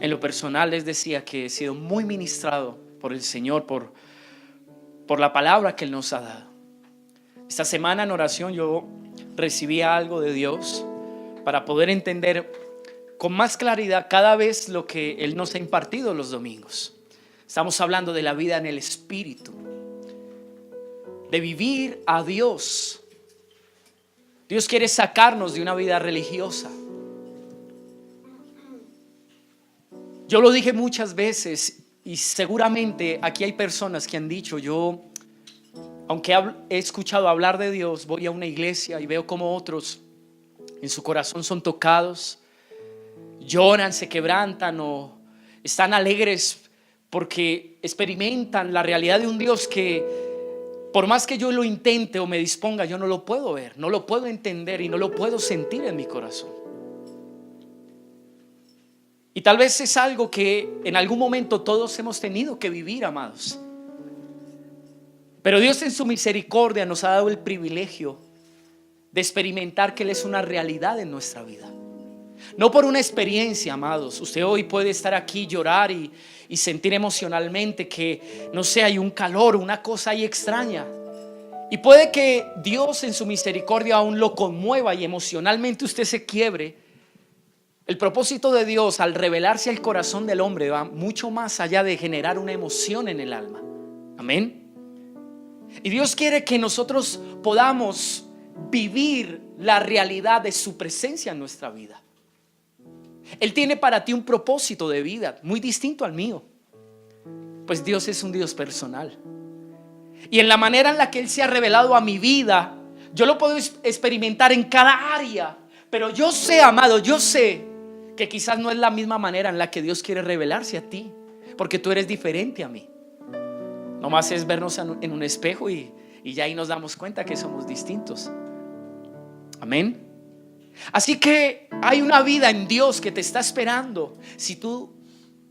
En lo personal les decía que he sido muy ministrado por el Señor, por la palabra que Él nos ha dado. Esta semana en oración yo recibí algo de Dios para poder entender con más claridad cada vez lo que Él nos ha impartido los domingos. Estamos hablando de la vida en el Espíritu, de vivir a Dios. Dios quiere sacarnos de una vida religiosa. Yo lo dije muchas veces y seguramente aquí hay personas que han dicho: yo, aunque he escuchado hablar de Dios, voy a una iglesia y veo como otros en su corazón son tocados, lloran, se quebrantan o están alegres porque experimentan la realidad de un Dios que, por más que yo lo intente o me disponga, yo no lo puedo ver, no lo puedo entender y no lo puedo sentir en mi corazón. Y tal vez es algo que en algún momento todos hemos tenido que vivir, amados. Pero Dios en su misericordia nos ha dado el privilegio de experimentar que Él es una realidad en nuestra vida. No por una experiencia, amados. Usted hoy puede estar aquí, llorar y sentir emocionalmente que, no sé, hay un calor, una cosa ahí extraña. Y puede que Dios en su misericordia aún lo conmueva y emocionalmente usted se quiebre. El propósito de Dios al revelarse al corazón del hombre va mucho más allá de generar una emoción en el alma. Amén. Y Dios quiere que nosotros podamos vivir la realidad de su presencia en nuestra vida. Él tiene para ti un propósito de vida muy distinto al mío, pues Dios es un Dios personal. Y en la manera en la que Él se ha revelado a mi vida, yo lo puedo experimentar en cada área. Pero yo sé, amado, yo sé que quizás no es la misma manera en la que Dios quiere revelarse a ti, porque tú eres diferente a mí. Nomás es vernos en un espejo y ya ahí nos damos cuenta que somos distintos. Amén. Así que hay una vida en Dios que te está esperando si tú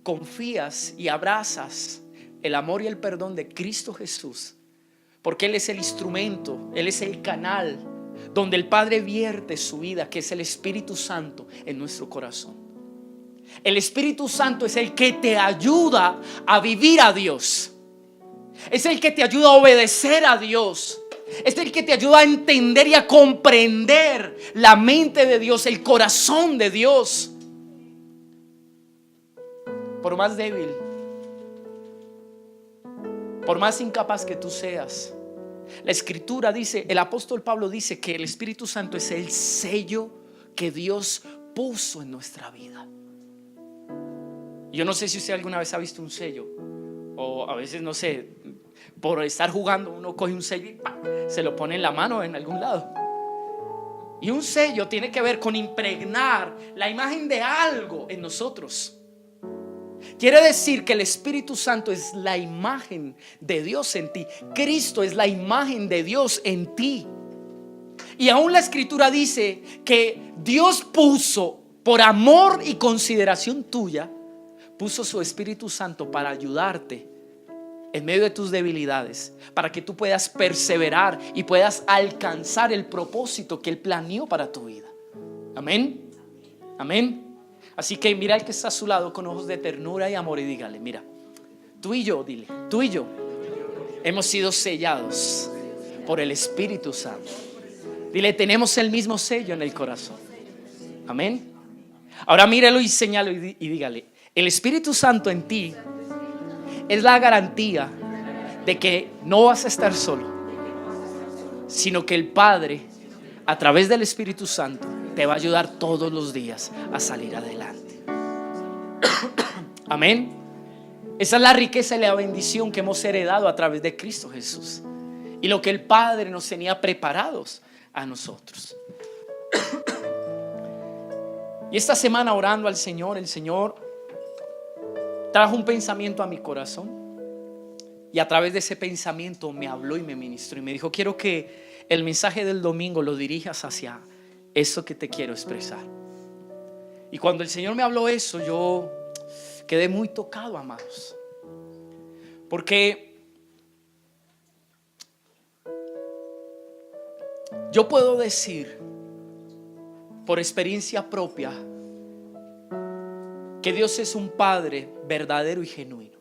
confías y abrazas el amor y el perdón de Cristo Jesús, porque Él es el instrumento, Él es el canal donde el Padre vierte su vida, que es el Espíritu Santo en nuestro corazón. El Espíritu Santo es el que te ayuda a vivir a Dios, es el que te ayuda a obedecer a Dios, es el que te ayuda a entender y a comprender la mente de Dios, el corazón de Dios. Por más débil, por más incapaz que tú seas, la Escritura dice, el apóstol Pablo dice que el Espíritu Santo es el sello que Dios puso en nuestra vida. Yo no sé si usted alguna vez ha visto un sello, o a veces, no sé, por estar jugando uno coge un sello y ¡pam!, se lo pone en la mano en algún lado. Y un sello tiene que ver con impregnar la imagen de algo en nosotros. Quiere decir que el Espíritu Santo es la imagen de Dios en ti. Cristo es la imagen de Dios en ti. Y aún la Escritura dice que Dios puso, por amor y consideración tuya, puso su Espíritu Santo para ayudarte en medio de tus debilidades, para que tú puedas perseverar y puedas alcanzar el propósito que Él planeó para tu vida. Amén. Amén. Así que mira al que está a su lado con ojos de ternura y amor y dígale: mira, tú y yo, dile, tú y yo hemos sido sellados por el Espíritu Santo. Dile, tenemos el mismo sello en el corazón. Amén. Ahora míralo y señalo y dígale: el Espíritu Santo en ti es la garantía de que no vas a estar solo, sino que el Padre, a través del Espíritu Santo, te va a ayudar todos los días a salir adelante. Amén. Esa es la riqueza y la bendición que hemos heredado a través de Cristo Jesús, y lo que el Padre nos tenía preparados a nosotros. Y esta semana, orando al Señor, el Señor trajo un pensamiento a mi corazón, y a través de ese pensamiento me habló y me ministró y me dijo: quiero que el mensaje del domingo lo dirijas hacia eso que te quiero expresar. Y cuando el Señor me habló eso, yo quedé muy tocado, amados, porque yo puedo decir por experiencia propia que Dios es un Padre verdadero y genuino.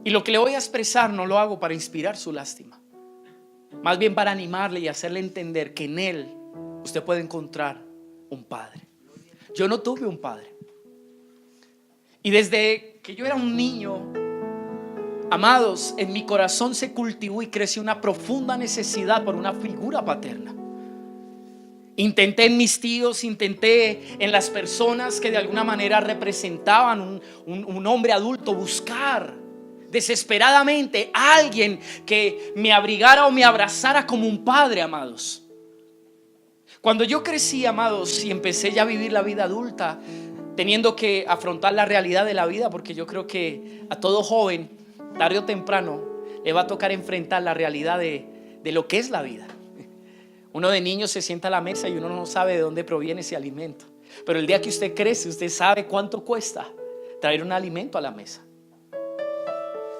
Y lo que le voy a expresar no lo hago para inspirar su lástima, más bien para animarle y hacerle entender que en Él usted puede encontrar un Padre. Yo no tuve un padre. Y desde que yo era un niño, amados, en mi corazón se cultivó y creció una profunda necesidad por una figura paterna. Intenté en mis tíos, intenté en las personas que de alguna manera representaban un hombre adulto, buscar desesperadamente a alguien que me abrigara o me abrazara como un padre, amados. Cuando yo crecí, amados, y empecé ya a vivir la vida adulta, teniendo que afrontar la realidad de la vida, porque yo creo que a todo joven, tarde o temprano, le va a tocar enfrentar la realidad de lo que es la vida. Uno de niño se sienta a la mesa y uno no sabe de dónde proviene ese alimento, pero el día que usted crece, usted sabe cuánto cuesta traer un alimento a la mesa.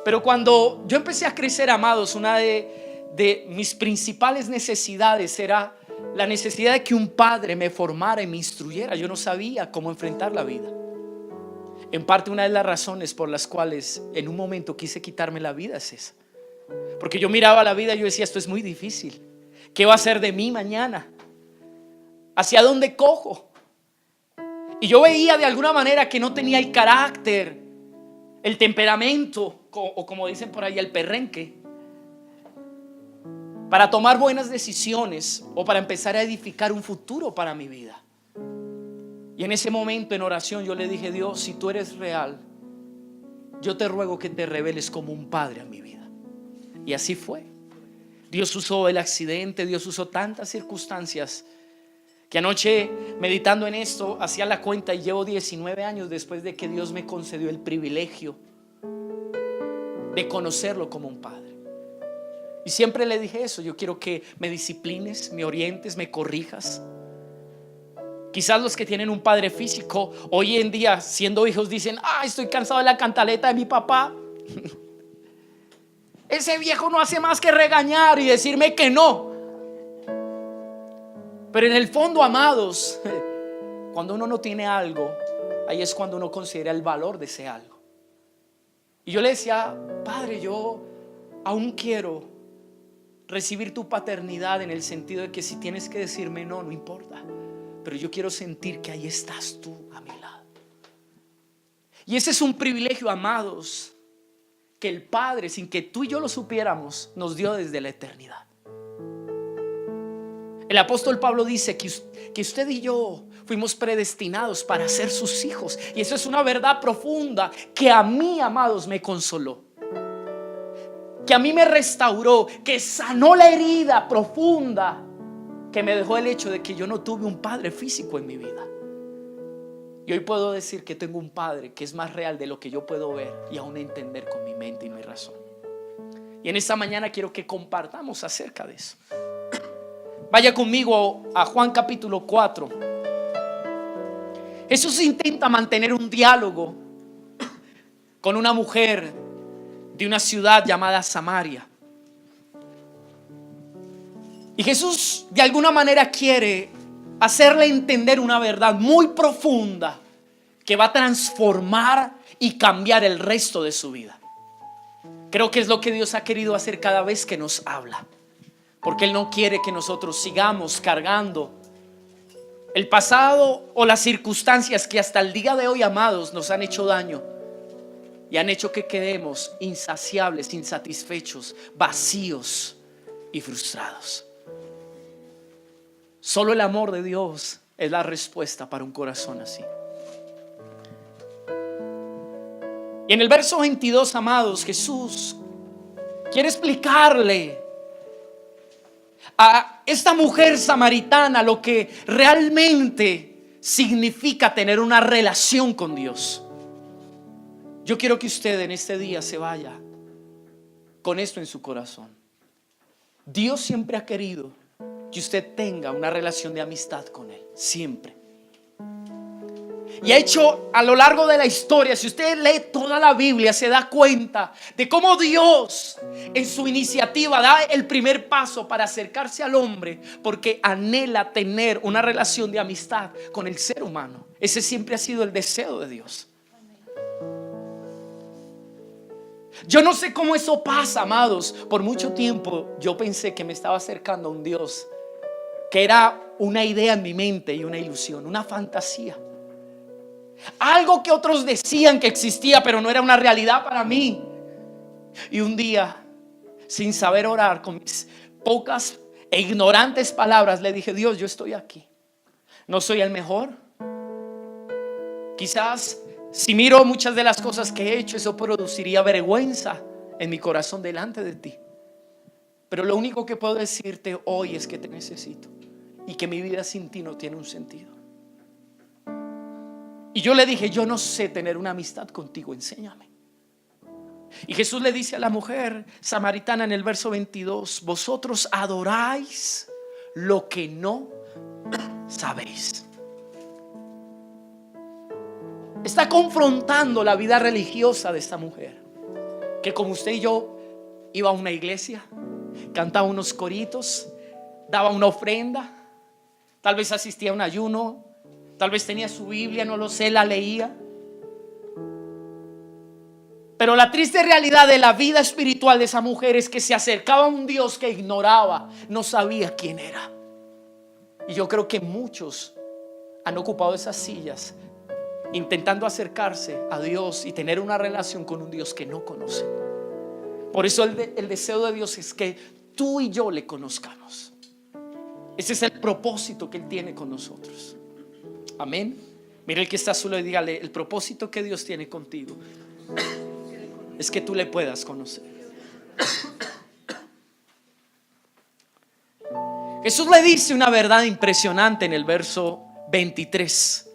Pero cuando yo empecé a crecer, amados, una de mis principales necesidades era la necesidad de que un padre me formara y me instruyera. Yo no sabía cómo enfrentar la vida. En parte, una de las razones por las cuales en un momento quise quitarme la vida es esa, porque yo miraba la vida y yo decía: esto es muy difícil. ¿Qué va a ser de mí mañana? ¿Hacia dónde cojo? Y yo veía de alguna manera que no tenía el carácter, el temperamento, o como dicen por ahí, el perrenque, para tomar buenas decisiones o para empezar a edificar un futuro para mi vida. Y en ese momento, en oración, yo le dije: Dios, si tú eres real, yo te ruego que te reveles como un padre a mi vida. Y así fue. Dios usó el accidente, Dios usó tantas circunstancias, que anoche, meditando en esto, hacía la cuenta y llevo 19 años después de que Dios me concedió el privilegio de conocerlo como un padre. Y siempre le dije eso: yo quiero que me disciplines, me orientes, me corrijas. Quizás los que tienen un padre físico hoy en día, siendo hijos, dicen: estoy cansado de la cantaleta de mi papá. Ese viejo no hace más que regañar y decirme que no. Pero en el fondo, amados, cuando uno no tiene algo, ahí es cuando uno considera el valor de ese algo. Y yo le decía: Padre, yo aún quiero recibir tu paternidad, en el sentido de que si tienes que decirme no, no importa, pero yo quiero sentir que ahí estás tú a mi lado. Y ese es un privilegio, amados, que el Padre, sin que tú y yo lo supiéramos, nos dio desde la eternidad. El apóstol Pablo dice que usted y yo fuimos predestinados para ser sus hijos. Y eso es una verdad profunda que a mí, amados, me consoló, que a mí me restauró, que sanó la herida profunda que me dejó el hecho de que yo no tuve un padre físico en mi vida. Y hoy puedo decir que tengo un padre que es más real de lo que yo puedo ver y aún entender con mi mente y mi razón. Y en esta mañana quiero que compartamos acerca de eso. Vaya conmigo a Juan capítulo 4. Jesús intenta mantener un diálogo con una mujer de una ciudad llamada Samaria. Y Jesús de alguna manera quiere hacerle entender una verdad muy profunda que va a transformar y cambiar el resto de su vida. Creo que es lo que Dios ha querido hacer cada vez que nos habla, porque Él no quiere que nosotros sigamos cargando el pasado o las circunstancias que hasta el día de hoy, amados, nos han hecho daño y han hecho que quedemos insaciables, insatisfechos, vacíos y frustrados. Solo el amor de Dios es la respuesta para un corazón así. Y en el verso 22, amados, Jesús quiere explicarle a esta mujer samaritana lo que realmente significa tener una relación con Dios. Yo quiero que usted en este día se vaya con esto en su corazón. Dios siempre ha querido que usted tenga una relación de amistad con Él, siempre. Y ha hecho a lo largo de la historia, si usted lee toda la Biblia, se da cuenta de cómo Dios en su iniciativa da el primer paso para acercarse al hombre, porque anhela tener una relación de amistad con el ser humano. Ese siempre ha sido el deseo de Dios. Yo no sé cómo eso pasa, amados. Por mucho tiempo yo pensé que me estaba acercando a un Dios que era una idea en mi mente y una ilusión, una fantasía. Algo que otros decían que existía, pero no era una realidad para mí. Y un día, sin saber orar, con mis pocas e ignorantes palabras, le dije: Dios, yo estoy aquí. No soy el mejor. Quizás si miro muchas de las cosas que he hecho, eso produciría vergüenza en mi corazón delante de ti. Pero lo único que puedo decirte hoy es que te necesito y que mi vida sin ti no tiene un sentido. Y yo le dije: yo no sé tener una amistad contigo, enséñame. Y Jesús le dice a la mujer samaritana en el verso 22: vosotros adoráis lo que no sabéis. Está confrontando la vida religiosa de esta mujer, que como usted y yo iba a una iglesia, cantaba unos coritos, daba una ofrenda, tal vez asistía a un ayuno, tal vez tenía su Biblia, no lo sé, la leía. Pero la triste realidad de la vida espiritual de esa mujer es que se acercaba a un Dios que ignoraba, no sabía quién era. Y yo creo que muchos han ocupado esas sillas intentando acercarse a Dios y tener una relación con un Dios que no conocen. Por eso el deseo de Dios es que tú y yo le conozcamos. Ese es el propósito que Él tiene con nosotros. Amén. Mira el que está solo y dígale: el propósito que Dios tiene contigo es que tú le puedas conocer. Jesús le dice una verdad impresionante en el verso 23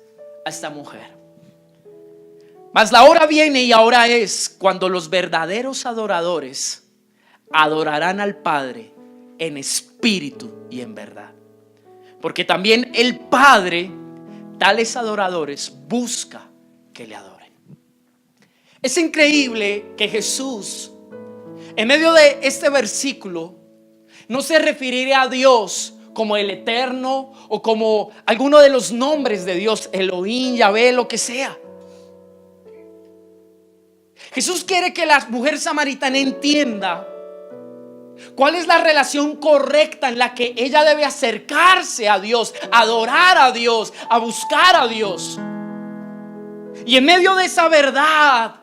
a esta mujer: mas la hora viene y ahora es cuando los verdaderos adoradores adorarán al Padre en espíritu y en verdad, porque también el Padre tales adoradores busca que le adoren. Es increíble que Jesús, en medio de este versículo, no se referiría a Dios como el Eterno o como alguno de los nombres de Dios, Elohim, Yahvé, lo que sea. Jesús quiere que la mujer samaritana entienda cuál es la relación correcta en la que ella debe acercarse a Dios, adorar a Dios, a buscar a Dios. Y en medio de esa verdad,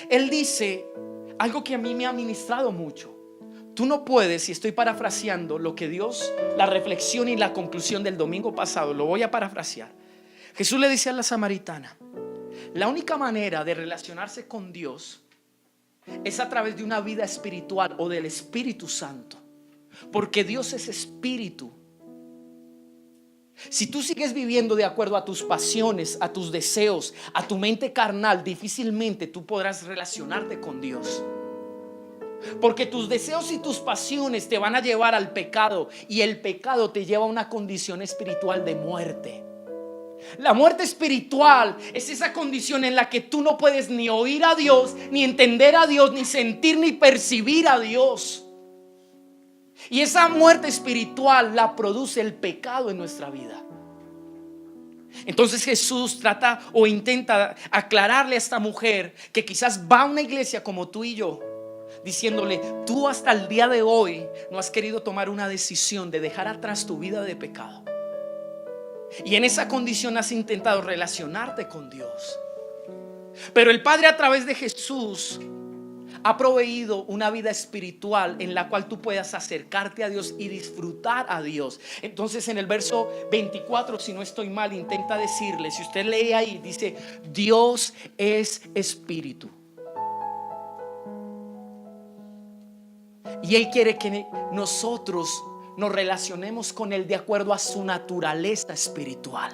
Él dice algo que a mí me ha ministrado mucho. Tú no puedes, y estoy parafraseando lo que Dios, la reflexión y la conclusión del domingo pasado, lo voy a parafrasear. Jesús le dice a la samaritana: la única manera de relacionarse con Dios es a través de una vida espiritual o del Espíritu Santo, porque Dios es espíritu. Si tú sigues viviendo de acuerdo a tus pasiones, a tus deseos, a tu mente carnal, difícilmente tú podrás relacionarte con Dios, porque tus deseos y tus pasiones te van a llevar al pecado, y el pecado te lleva a una condición espiritual de muerte. La muerte espiritual es esa condición en la que tú no puedes ni oír a Dios, ni entender a Dios, ni sentir ni percibir a Dios. Y esa muerte espiritual la produce el pecado en nuestra vida. Entonces Jesús trata o intenta aclararle a esta mujer que quizás va a una iglesia como tú y yo, diciéndole: tú hasta el día de hoy no has querido tomar una decisión de dejar atrás tu vida de pecado, y en esa condición has intentado relacionarte con Dios. Pero el Padre, a través de Jesús, ha proveído una vida espiritual en la cual tú puedas acercarte a Dios y disfrutar a Dios. Entonces en el verso 24, si no estoy mal, intenta decirle, si usted lee ahí, dice: Dios es espíritu, y Él quiere que nosotros nos relacionemos con Él de acuerdo a su naturaleza espiritual.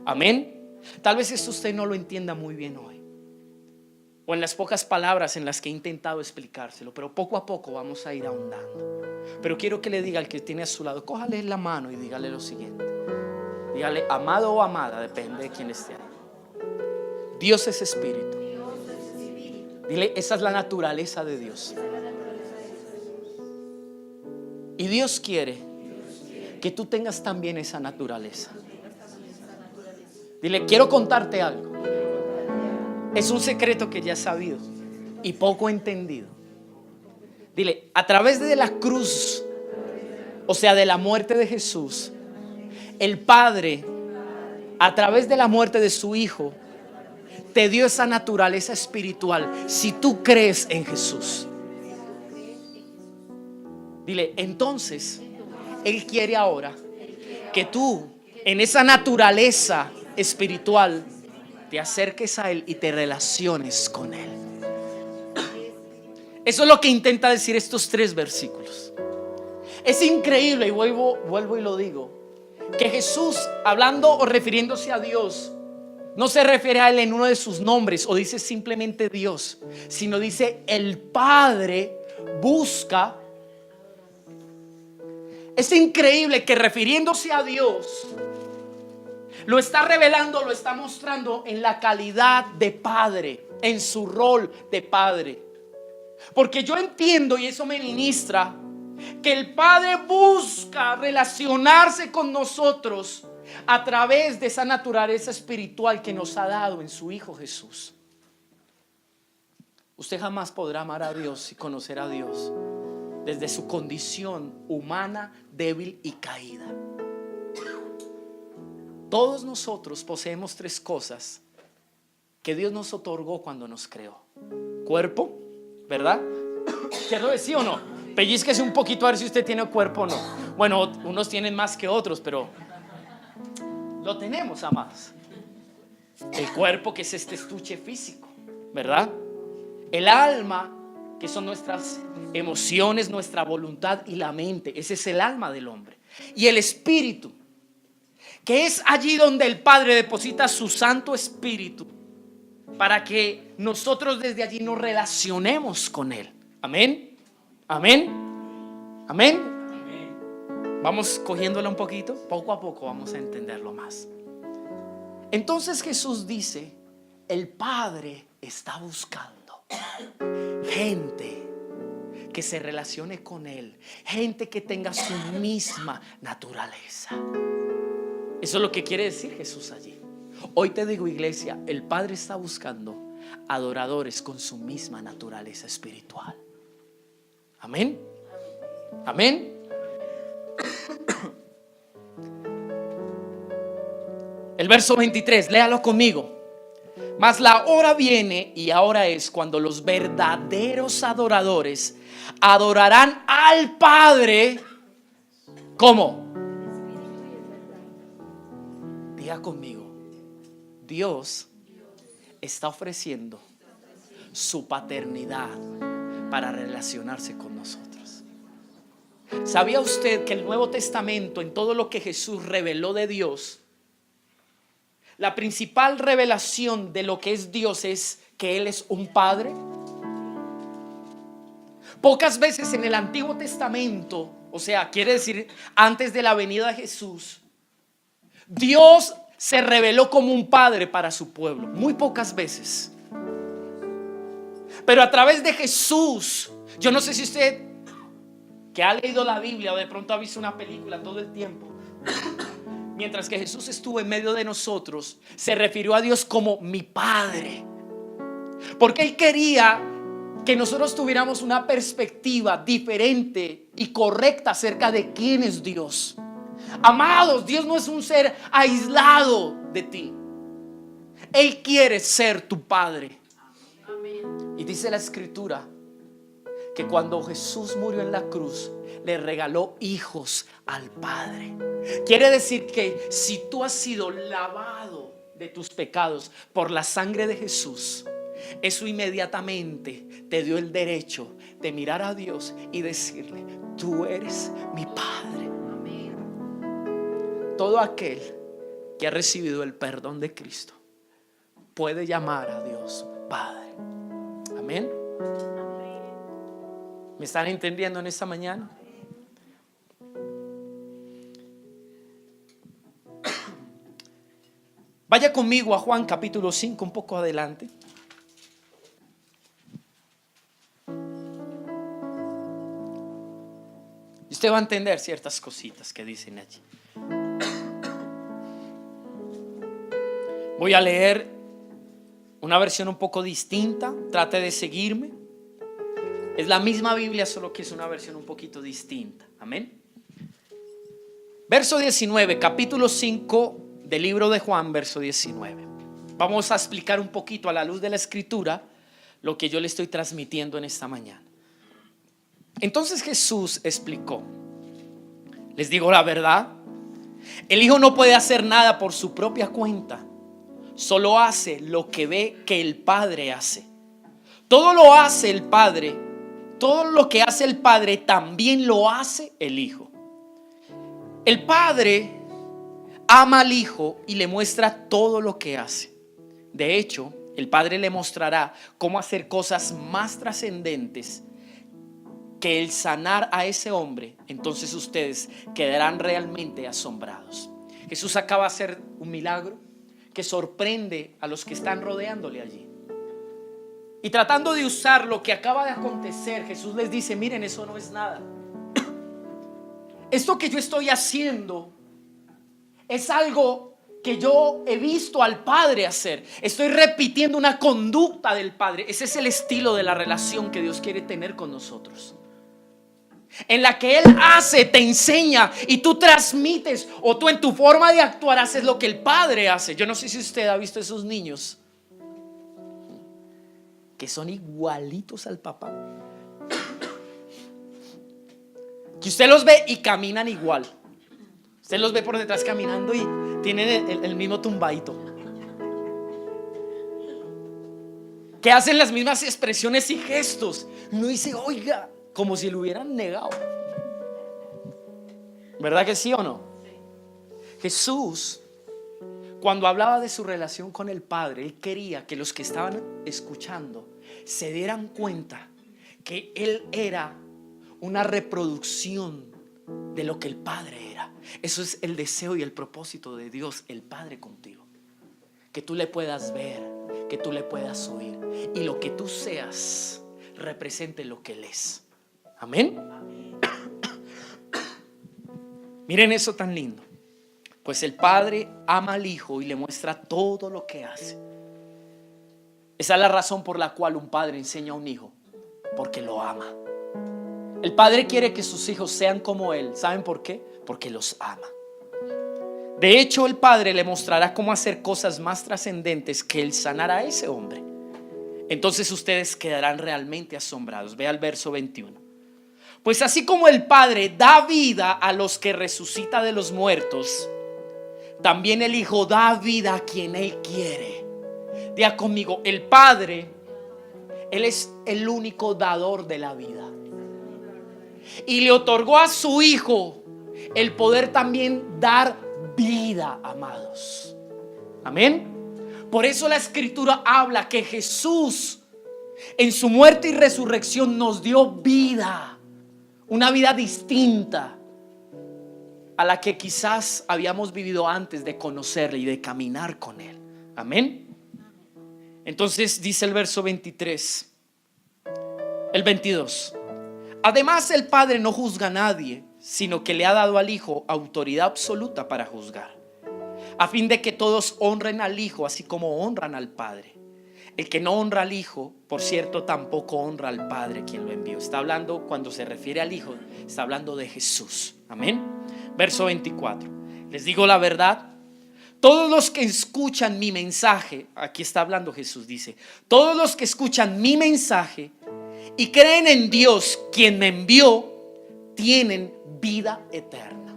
Amén. Tal vez esto usted no lo entienda muy bien hoy, o en las pocas palabras en las que he intentado explicárselo, pero poco a poco vamos a ir ahondando. Pero quiero que le diga al que tiene a su lado, cójale la mano y dígale lo siguiente: Dígale, amado o amada, depende de quién esté ahí. Dios es espíritu. Dile, esa es la naturaleza de Dios. Y Dios quiere que tú tengas también esa naturaleza. Dile, quiero contarte algo. Es un secreto que ya has sabido y poco entendido. Dile, a través de la cruz, o sea, de la muerte de Jesús, el Padre, a través de la muerte de su Hijo, te dio esa naturaleza espiritual. Si tú crees en Jesús, dile, entonces Él quiere ahora que tú, en esa naturaleza espiritual, te acerques a Él y te relaciones con Él. Eso es lo que intenta decir estos 3 versículos. Es increíble, y vuelvo y lo digo, que Jesús, hablando o refiriéndose a Dios, no se refiere a Él en uno de sus nombres o dice simplemente Dios, sino dice el Padre busca. Es increíble que refiriéndose a Dios, lo está revelando, lo está mostrando en la calidad de Padre, en su rol de Padre. Porque yo entiendo, y eso me ministra, que el Padre busca relacionarse con nosotros a través de esa naturaleza espiritual que nos ha dado en su Hijo Jesús. Usted jamás podrá amar a Dios y conocer a Dios desde su condición humana, débil y caída. Todos nosotros poseemos 3 cosas que Dios nos otorgó cuando nos creó. Cuerpo, ¿verdad? ¿Quiero decir o no? Pellizquese un poquito a ver si usted tiene cuerpo o no. Bueno, unos tienen más que otros, pero lo tenemos, amados. El cuerpo, que es este estuche físico, ¿verdad? El alma, que son nuestras emociones, nuestra voluntad y la mente. Ese es el alma del hombre. Y el espíritu, que es allí donde el Padre deposita su Santo Espíritu para que nosotros desde allí nos relacionemos con Él. Amén. Amén. Amén. Vamos cogiéndola un poquito, poco a poco vamos a entenderlo más. Entonces Jesús dice, el Padre está buscando gente que se relacione con Él, gente que tenga su misma naturaleza. Eso es lo que quiere decir Jesús allí. Hoy te digo, iglesia, el Padre está buscando adoradores con su misma naturaleza espiritual. Amén. Amén. El verso 23, léalo conmigo. Mas la hora viene y ahora es cuando los verdaderos adoradores adorarán al Padre. ¿Cómo? Diga conmigo, Dios está ofreciendo su paternidad para relacionarse con nosotros. ¿Sabía usted que el Nuevo Testamento, en todo lo que Jesús reveló de Dios, la principal revelación de lo que es Dios es que Él es un Padre? Pocas veces en el Antiguo Testamento, o sea, quiere decir antes de la venida de Jesús, Dios se reveló como un padre para su pueblo. Muy pocas veces. Pero a través de Jesús, yo no sé si usted que ha leído la Biblia o de pronto ha visto una película todo el tiempo, mientras que Jesús estuvo en medio de nosotros, se refirió a Dios como mi Padre, porque Él quería que nosotros tuviéramos una perspectiva diferente y correcta acerca de quién es Dios. Amados, Dios no es un ser aislado de ti. Él quiere ser tu Padre. Y dice la Escritura que cuando Jesús murió en la cruz, le regaló hijos al Padre. Quiere decir que si tú has sido lavado de tus pecados por la sangre de Jesús, eso inmediatamente te dio el derecho de mirar a Dios y decirle: tú eres mi Padre. Todo aquel que ha recibido el perdón de Cristo puede llamar a Dios Padre. Amén. ¿Me están entendiendo en esta mañana? Vaya conmigo a Juan capítulo 5, un poco adelante. Y usted va a entender ciertas cositas que dicen allí. Voy a leer una versión un poco distinta. Trate de seguirme. Es la misma Biblia, solo que es una versión un poquito distinta. Amén. Verso 19, capítulo 5 del libro de Juan, verso 19. Vamos a explicar un poquito a la luz de la escritura lo que yo le estoy transmitiendo en esta mañana. Entonces Jesús explicó: les digo la verdad, el Hijo no puede hacer nada por su propia cuenta, solo hace lo que ve que el Padre hace. Todo lo hace el Padre, todo lo que hace el Padre también lo hace el Hijo. El Padre ama al Hijo y le muestra todo lo que hace. De hecho, el Padre le mostrará cómo hacer cosas más trascendentes que el sanar a ese hombre. Entonces ustedes quedarán realmente asombrados. Jesús acaba de hacer un milagro que sorprende a los que están rodeándole allí. Y tratando de usar lo que acaba de acontecer, Jesús les dice: miren, eso no es nada. Esto que yo estoy haciendo es algo que yo he visto al Padre hacer. Estoy repitiendo una conducta del Padre. Ese es el estilo de la relación que Dios quiere tener con nosotros, en la que Él hace, te enseña y tú transmites, o tú en tu forma de actuar haces lo que el Padre hace. Yo no sé si usted ha visto esos niños que son igualitos al papá, que usted los ve y caminan igual. Usted los ve por detrás caminando y tienen el mismo tumbadito, que hacen las mismas expresiones y gestos. Uno dice: oiga, como si lo hubieran negado. ¿Verdad que sí o no? Jesús, cuando hablaba de su relación con el Padre, Él quería que los que estaban escuchando se dieran cuenta que Él era una reproducción de lo que el Padre era. Eso es el deseo y el propósito de Dios, el Padre, contigo. Que tú le puedas ver, que tú le puedas oír, y lo que tú seas represente lo que Él es. Amén. Miren eso tan lindo. Pues el Padre ama al Hijo y le muestra todo lo que hace. Esa es la razón por la cual un padre enseña a un hijo, porque lo ama. El Padre quiere que sus hijos sean como Él. ¿Saben por qué? Porque los ama. De hecho, el Padre le mostrará cómo hacer cosas más trascendentes que el sanar a ese hombre. Entonces ustedes quedarán realmente asombrados. Ve al verso 21. Pues así como el Padre da vida a los que resucita de los muertos, también el Hijo da vida a quien Él quiere. Diga conmigo: el Padre, Él es el único dador de la vida, y le otorgó a su Hijo el poder también dar vida, amados. Amén. Por eso la Escritura habla que Jesús en su muerte y resurrección nos dio vida, una vida distinta a la que quizás habíamos vivido antes de conocerle y de caminar con Él. Amén. Entonces dice el verso 23, el 22. Además, el Padre no juzga a nadie, sino que le ha dado al Hijo autoridad absoluta para juzgar, a fin de que todos honren al Hijo así como honran al Padre. El que no honra al Hijo, por cierto, tampoco honra al Padre quien lo envió. Está hablando, cuando se refiere al Hijo, está hablando de Jesús. Amén. Verso 24. Les digo la verdad, todos los que escuchan mi mensaje, aquí está hablando Jesús, dice: todos los que escuchan mi mensaje y creen en Dios quien me envió, tienen vida eterna.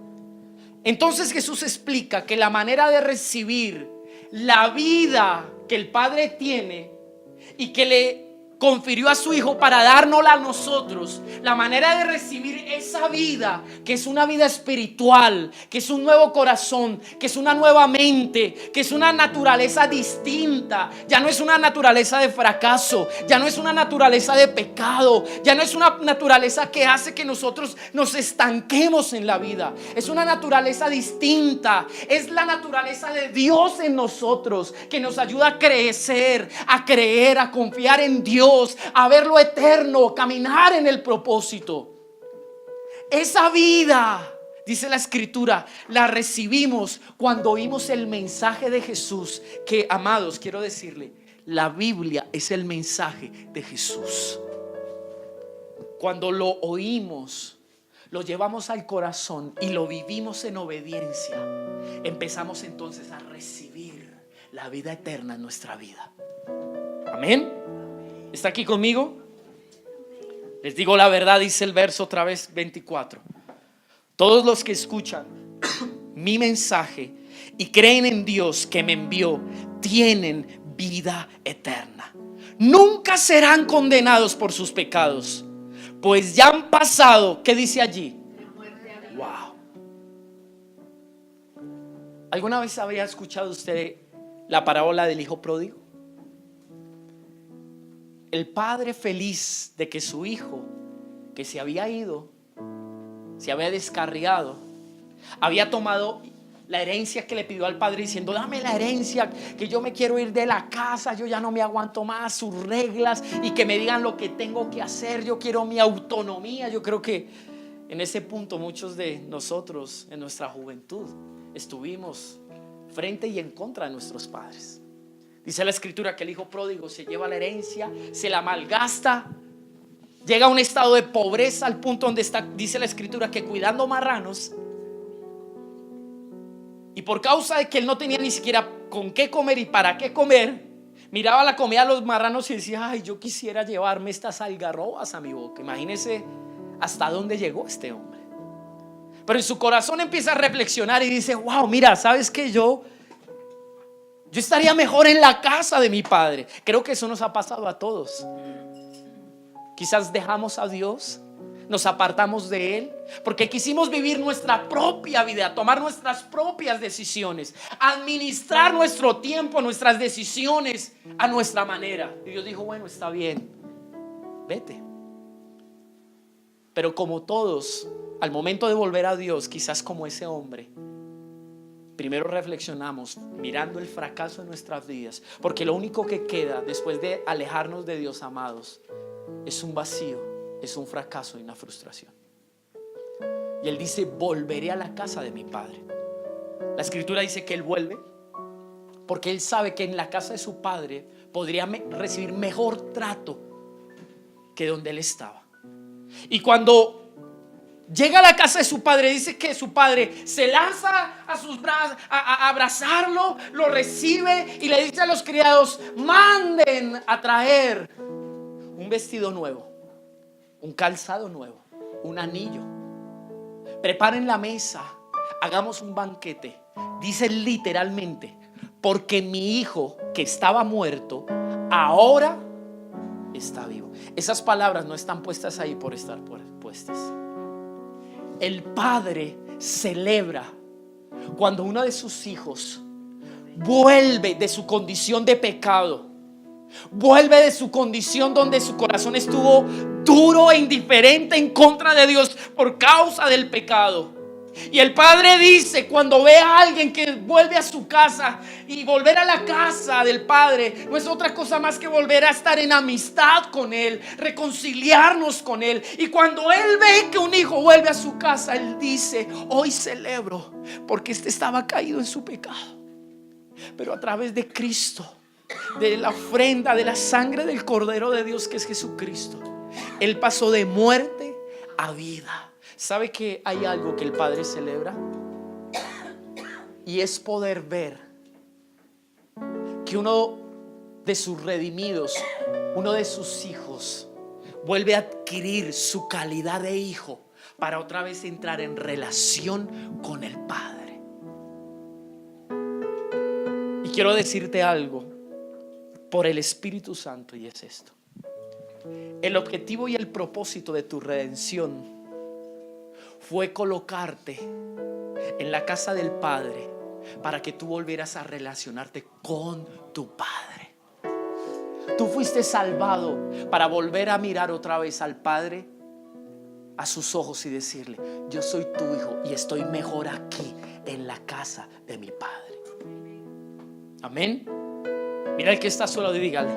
Entonces Jesús explica que la manera de recibir la vida que el Padre tiene y que le confirió a su Hijo para dárnosla a nosotros, la manera de recibir esa vida, que es una vida espiritual, que es un nuevo corazón, que es una nueva mente, que es una naturaleza distinta. Ya no es una naturaleza de fracaso, ya no es una naturaleza de pecado, ya no es una naturaleza que hace que nosotros nos estanquemos en la vida. Es una naturaleza distinta, es la naturaleza de Dios en nosotros, que nos ayuda a crecer, a creer, a confiar en Dios, a ver lo eterno, caminar en el propósito. Esa vida, dice la Escritura, la recibimos cuando oímos el mensaje de Jesús. Que, amados, quiero decirle, la Biblia es el mensaje de Jesús. Cuando lo oímos, lo llevamos al corazón y lo vivimos en obediencia, empezamos entonces a recibir la vida eterna en nuestra vida. Amén. ¿Está aquí conmigo? Les digo la verdad, dice el verso otra vez 24. Todos los que escuchan mi mensaje y creen en Dios que me envió tienen vida eterna. Nunca serán condenados por sus pecados, pues ya han pasado. ¿Qué dice allí? Wow. ¿Alguna vez había escuchado usted la parábola del hijo pródigo? El padre feliz de que su hijo, que se había ido, se había descarriado, había tomado la herencia que le pidió al padre, diciendo: dame la herencia, que yo me quiero ir de la casa, yo ya no me aguanto más sus reglas y que me digan lo que tengo que hacer, yo quiero mi autonomía. Yo creo que en ese punto muchos de nosotros en nuestra juventud estuvimos frente y en contra de nuestros padres. Dice la Escritura que el hijo pródigo se lleva la herencia, se la malgasta, llega a un estado de pobreza al punto donde está, dice la Escritura, que cuidando marranos. Y por causa de que él no tenía ni siquiera con qué comer y para qué comer, miraba la comida de los marranos y decía: ay, yo quisiera llevarme estas algarrobas a mi boca. Imagínese hasta dónde llegó este hombre. Pero en su corazón empieza a reflexionar y dice: wow, mira, ¿sabes qué? Yo estaría mejor en la casa de mi padre. Creo que eso nos ha pasado a todos. Quizás dejamos a Dios, nos apartamos de Él, porque quisimos vivir nuestra propia vida, tomar nuestras propias decisiones, administrar nuestro tiempo, nuestras decisiones a nuestra manera. Y Dios dijo: bueno, está bien, vete. Pero como todos, al momento de volver a Dios, quizás como ese hombre, primero reflexionamos mirando el fracaso de nuestras vidas, porque lo único que queda después de alejarnos de Dios, amados, es un vacío, es un fracaso y una frustración. Y él dice: volveré a la casa de mi padre. La Escritura dice que él vuelve porque él sabe que en la casa de su padre podría recibir mejor trato que donde él estaba. Y cuando llega a la casa de su padre, dice que su padre se lanza a sus brazos a abrazarlo, lo recibe y le dice a los criados: manden a traer un vestido nuevo, un calzado nuevo, un anillo. Preparen la mesa, hagamos un banquete. Dice literalmente: porque mi hijo que estaba muerto ahora está vivo. Esas palabras no están puestas ahí por estar puestas. El padre celebra cuando uno de sus hijos vuelve de su condición de pecado, vuelve de su condición donde su corazón estuvo duro e indiferente en contra de Dios por causa del pecado. Y el padre dice, cuando ve a alguien que vuelve a su casa, y volver a la casa del padre no es otra cosa más que volver a estar en amistad con él, reconciliarnos con él. Y cuando él ve que un hijo vuelve a su casa, él dice: hoy celebro porque este estaba caído en su pecado, pero a través de Cristo, de la ofrenda, de la sangre del Cordero de Dios que es Jesucristo, él pasó de muerte a vida. ¿Sabe que hay algo que el Padre celebra? Y es poder ver que uno de sus redimidos, uno de sus hijos, vuelve a adquirir su calidad de hijo para otra vez entrar en relación con el Padre. Y quiero decirte algo por el Espíritu Santo, y es esto: el objetivo y el propósito de tu redención fue colocarte en la casa del Padre para que tú volvieras a relacionarte con tu Padre. Tú fuiste salvado para volver a mirar otra vez al Padre a sus ojos y decirle: yo soy tu hijo y estoy mejor aquí en la casa de mi Padre. Amén. Mira el que está solo y dígale: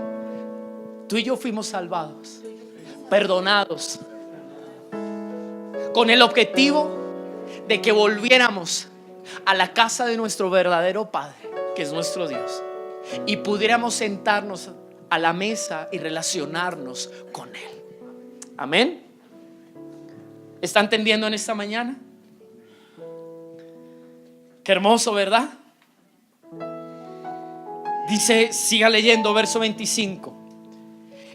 tú y yo fuimos salvados, perdonados, con el objetivo de que volviéramos a la casa de nuestro verdadero Padre, que es nuestro Dios, y pudiéramos sentarnos a la mesa y relacionarnos con Él. Amén. ¿Está entendiendo en esta mañana? Qué hermoso, ¿verdad? Dice, siga leyendo, verso 25.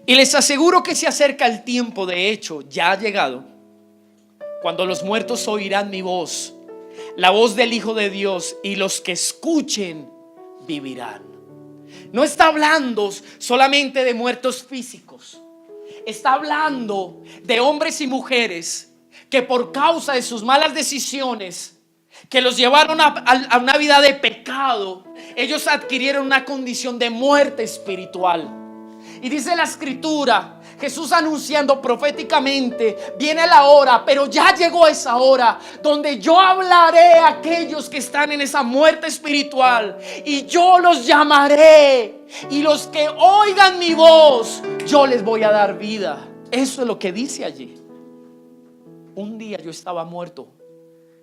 Y les aseguro que se acerca el tiempo, de hecho ya ha llegado, cuando los muertos oirán mi voz, la voz del Hijo de Dios, y los que escuchen vivirán. No está hablando solamente de muertos físicos. Está hablando de hombres y mujeres que por causa de sus malas decisiones, que los llevaron a una vida de pecado, ellos adquirieron una condición de muerte espiritual. Y dice la Escritura, Jesús anunciando proféticamente: viene la hora, pero ya llegó esa hora, donde yo hablaré a aquellos que están en esa muerte espiritual, y yo los llamaré, y los que oigan mi voz, yo les voy a dar vida. Eso es lo que dice allí. Un día yo estaba muerto,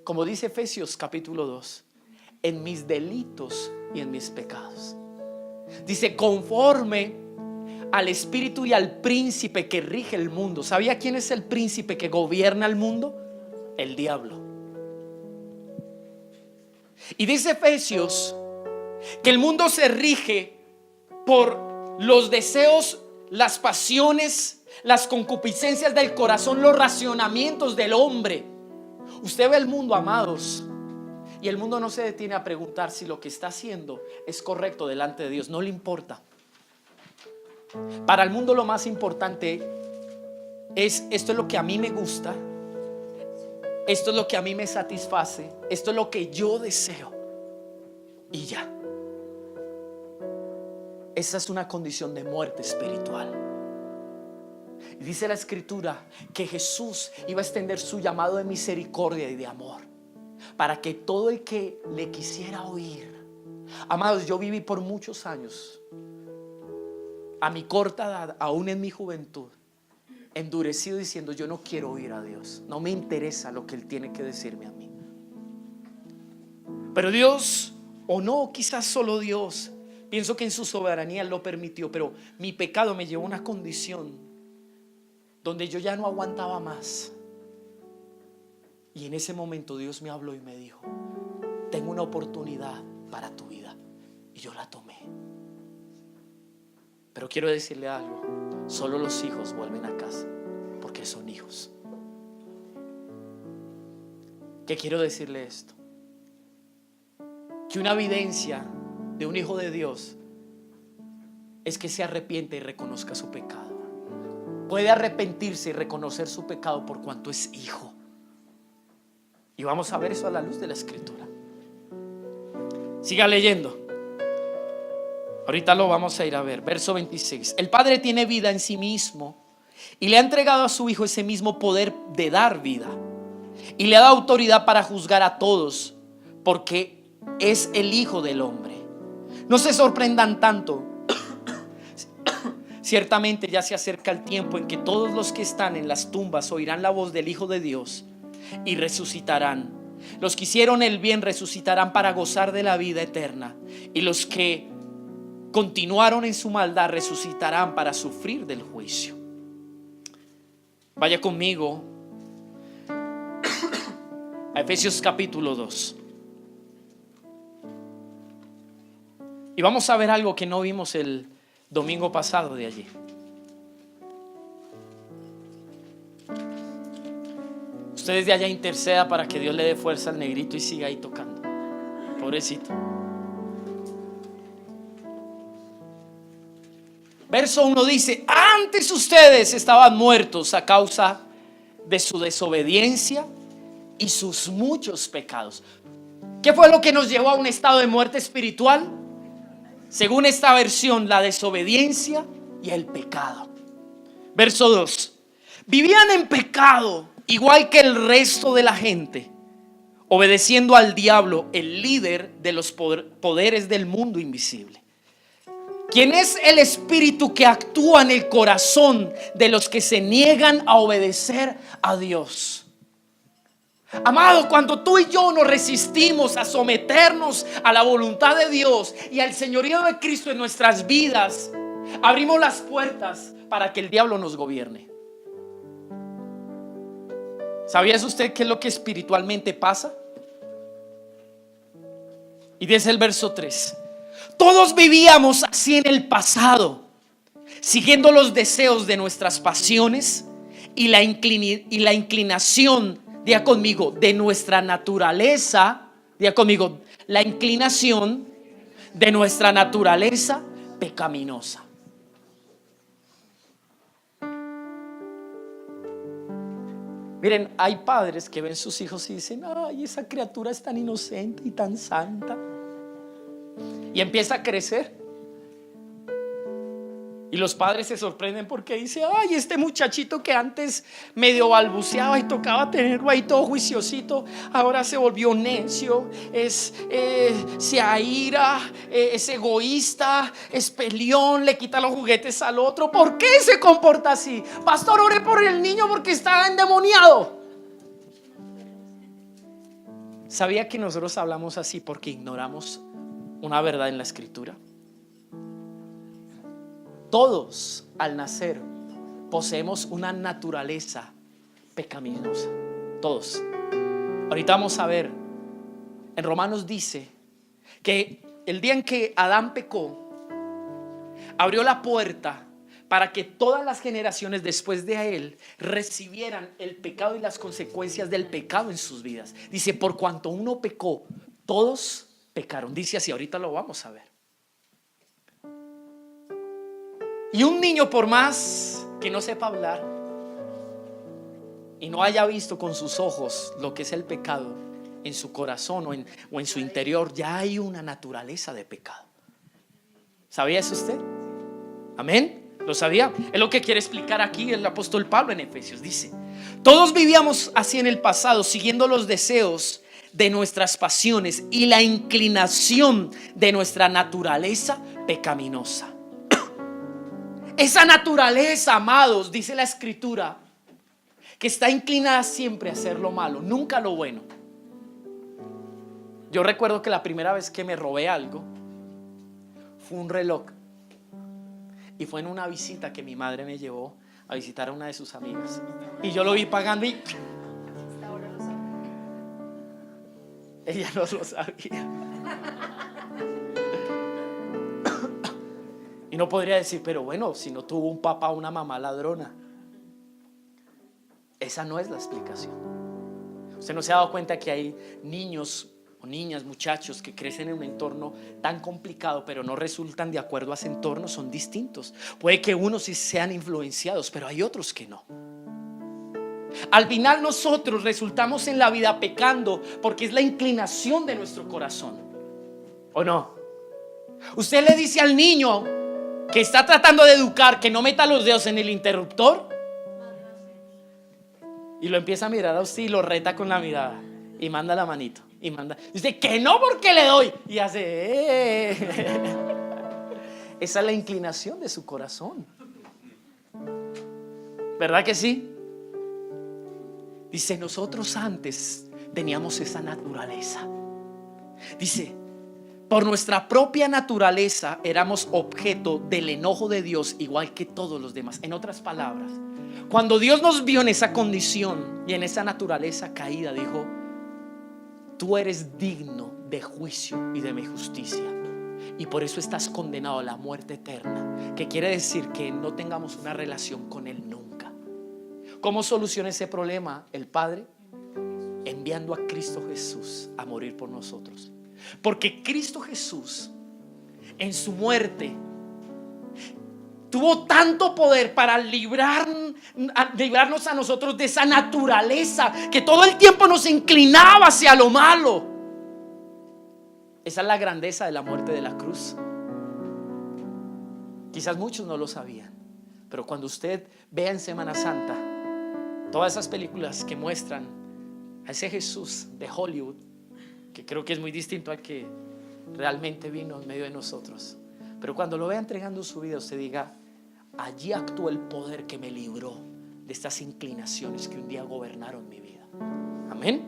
como dice Efesios capítulo 2, en mis delitos y en mis pecados. Dice, conforme al espíritu y al príncipe que rige el mundo. ¿Sabía quién es el príncipe que gobierna el mundo? El diablo. Y dice Efesios que el mundo se rige por los deseos, las pasiones, las concupiscencias del corazón, los racionamientos del hombre. Usted ve el mundo, amados, y el mundo no se detiene a preguntar si lo que está haciendo es correcto delante de Dios. No le importa. Para el mundo lo más importante es: esto es lo que a mí me gusta, esto es lo que a mí me satisface, esto es lo que yo deseo, y ya. Esa es una condición de muerte espiritual. Y dice la Escritura que Jesús iba a extender su llamado de misericordia y de amor para que todo el que le quisiera oír. Amados, yo viví por muchos años, a mi corta edad, aún en mi juventud, endurecido, diciendo: yo no quiero oír a Dios, no me interesa lo que Él tiene que decirme a mí. Pero Dios, o no, quizás solo Dios, pienso que en su soberanía Él lo permitió, pero mi pecado me llevó a una condición donde yo ya no aguantaba más. Y en ese momento Dios me habló y me dijo: tengo una oportunidad para tu vida. Y yo la tomé. Pero quiero decirle algo: solo los hijos vuelven a casa porque son hijos. ¿Qué quiero decirle esto? Que una evidencia de un hijo de Dios es que se arrepiente y reconozca su pecado. Puede arrepentirse y reconocer su pecado por cuanto es hijo. Y vamos a ver eso a la luz de la Escritura. Siga leyendo. Ahorita lo vamos a ir a ver. Verso 26. El Padre tiene vida en sí mismo y le ha entregado a su Hijo ese mismo poder de dar vida. Y le ha dado autoridad para juzgar a todos, porque es el Hijo del hombre. No se sorprendan tanto. Ciertamente ya se acerca el tiempo en que todos los que están en las tumbas oirán la voz del Hijo de Dios y resucitarán. Los que hicieron el bien resucitarán para gozar de la vida eterna, y los que continuaron en su maldad resucitarán para sufrir del juicio. Vaya conmigo a Efesios capítulo 2. Y vamos a ver algo que no vimos el domingo pasado de allí. Usted desde allá interceda para que Dios le dé fuerza al negrito y siga ahí tocando. Pobrecito. Verso 1 dice: antes ustedes estaban muertos a causa de su desobediencia y sus muchos pecados. ¿Qué fue lo que nos llevó a un estado de muerte espiritual? Según esta versión, la desobediencia y el pecado. Verso 2. Vivían en pecado igual que el resto de la gente, obedeciendo al diablo, el líder de los poderes del mundo invisible, quien es el espíritu que actúa en el corazón de los que se niegan a obedecer a Dios. Amado, cuando tú y yo nos resistimos a someternos a la voluntad de Dios y al señorío de Cristo en nuestras vidas, abrimos las puertas para que el diablo nos gobierne. ¿Sabías usted qué es lo que espiritualmente pasa? Y dice el verso 3: todos vivíamos así en el pasado, siguiendo los deseos de nuestras pasiones y la inclinación, diga conmigo, de nuestra naturaleza. Diga conmigo, la inclinación de nuestra naturaleza pecaminosa. Miren, hay padres que ven sus hijos y dicen: ay, esa criatura es tan inocente y tan santa. Y empieza a crecer. Y los padres se sorprenden porque dicen: ay, este muchachito que antes medio balbuceaba y tocaba tenerlo ahí todo juiciosito, ahora se volvió necio, se aira, es egoísta, es peleón, le quita los juguetes al otro. ¿Por qué se comporta así? Pastor, ore por el niño porque está endemoniado. ¿Sabía que nosotros hablamos así porque ignoramos una verdad en la Escritura? Todos al nacer poseemos una naturaleza pecaminosa. Todos. Ahorita vamos a ver. En Romanos dice que el día en que Adán pecó, abrió la puerta para que todas las generaciones después de él recibieran el pecado y las consecuencias del pecado en sus vidas. Dice: por cuanto uno pecó, todos pecaron. Dice así, ahorita lo vamos a ver. Y un niño, por más que no sepa hablar y no haya visto con sus ojos lo que es el pecado en su corazón o en su interior, ya hay una naturaleza de pecado. ¿Sabía eso usted? Amén. ¿Lo sabía? Es lo que quiere explicar aquí el apóstol Pablo en Efesios. Dice: todos vivíamos así en el pasado, siguiendo los deseos de nuestras pasiones y la inclinación de nuestra naturaleza pecaminosa. Esa naturaleza, amados, dice la Escritura, que está inclinada siempre a hacer lo malo, nunca lo bueno. Yo recuerdo que la primera vez que me robé algo fue un reloj. Y fue en una visita que mi madre me llevó a visitar a una de sus amigas. Y yo lo vi pagando y ella no lo sabía. Y no podría decir: pero bueno, si no tuvo un papá o una mamá ladrona. Esa no es la explicación. Usted no se ha dado cuenta que hay niños o niñas, muchachos que crecen en un entorno tan complicado, pero no resultan de acuerdo a ese entorno, son distintos. Puede que unos sí sean influenciados, pero hay otros que no. Al final nosotros resultamos en la vida pecando porque es la inclinación de nuestro corazón, ¿o no? Usted le dice al niño que está tratando de educar que no meta los dedos en el interruptor y lo empieza a mirar a usted y lo reta con la mirada y manda la manito y manda, dice que no porque le doy y hace Esa es la inclinación de su corazón, ¿verdad que sí? Dice: nosotros antes teníamos esa naturaleza. Dice: por nuestra propia naturaleza éramos objeto del enojo de Dios, igual que todos los demás. En otras palabras, cuando Dios nos vio en esa condición y en esa naturaleza caída, dijo: tú eres digno de juicio y de mi justicia, y por eso estás condenado a la muerte eterna. Que quiere decir que no tengamos una relación con Él nunca. ¿Cómo soluciona ese problema el Padre? Enviando a Cristo Jesús a morir por nosotros. Porque Cristo Jesús en su muerte tuvo tanto poder para librarnos a nosotros de esa naturaleza que todo el tiempo nos inclinaba hacia lo malo. Esa es la grandeza de la muerte de la cruz. Quizás muchos no lo sabían, pero cuando usted vea en Semana Santa todas esas películas que muestran a ese Jesús de Hollywood, que creo que es muy distinto al que realmente vino en medio de nosotros, pero cuando lo vea entregando su vida, usted diga: allí actuó el poder que me libró de estas inclinaciones que un día gobernaron mi vida. Amén.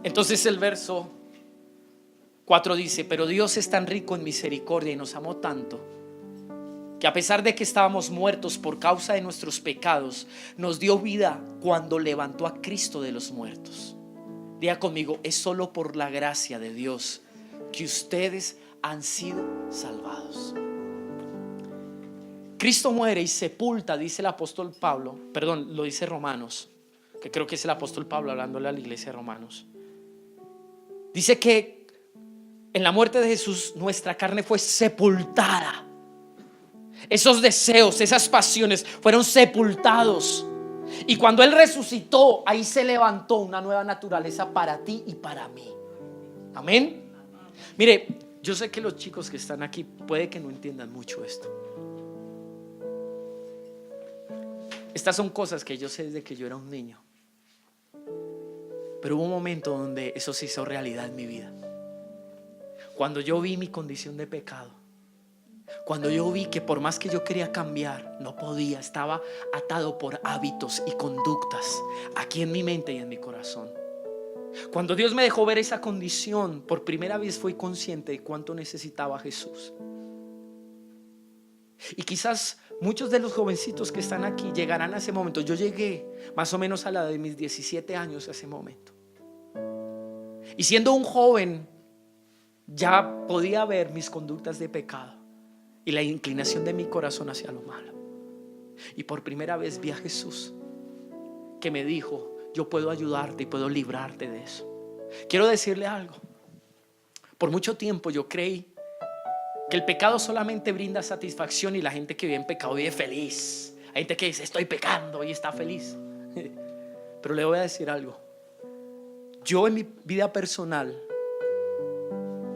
Entonces el verso 4 dice: pero Dios es tan rico en misericordia y nos amó tanto, que a pesar de que estábamos muertos por causa de nuestros pecados, nos dio vida cuando levantó a Cristo de los muertos. Diga conmigo: es solo por la gracia de Dios que ustedes han sido salvados. Cristo muere y sepulta, dice el apóstol Pablo, perdón, lo dice Romanos, que creo que es el apóstol Pablo hablándole a la iglesia de Romanos. Dice que en la muerte de Jesús nuestra carne fue sepultada. Esos deseos, esas pasiones fueron sepultados. Y cuando Él resucitó, ahí se levantó una nueva naturaleza para ti y para mí. Amén. Mire, yo sé que los chicos que están aquí puede que no entiendan mucho esto. Estas son cosas que yo sé desde que yo era un niño. Pero hubo un momento donde eso se hizo realidad en mi vida. Cuando yo vi mi condición de pecado, cuando yo vi que por más que yo quería cambiar, no podía, estaba atado por hábitos y conductas aquí en mi mente y en mi corazón. Cuando Dios me dejó ver esa condición, por primera vez fui consciente de cuánto necesitaba a Jesús. Y quizás muchos de los jovencitos que están aquí llegarán a ese momento. Yo llegué más o menos a la de mis 17 años a ese momento. Y siendo un joven, ya podía ver mis conductas de pecado y la inclinación de mi corazón hacia lo malo. Y por primera vez vi a Jesús que me dijo: yo puedo ayudarte y puedo librarte de eso. Quiero decirle algo. Por mucho tiempo yo creí que el pecado solamente brinda satisfacción y la gente que vive en pecado vive feliz. Hay gente que dice: estoy pecando y está feliz. Pero le voy a decir algo. Yo en mi vida personal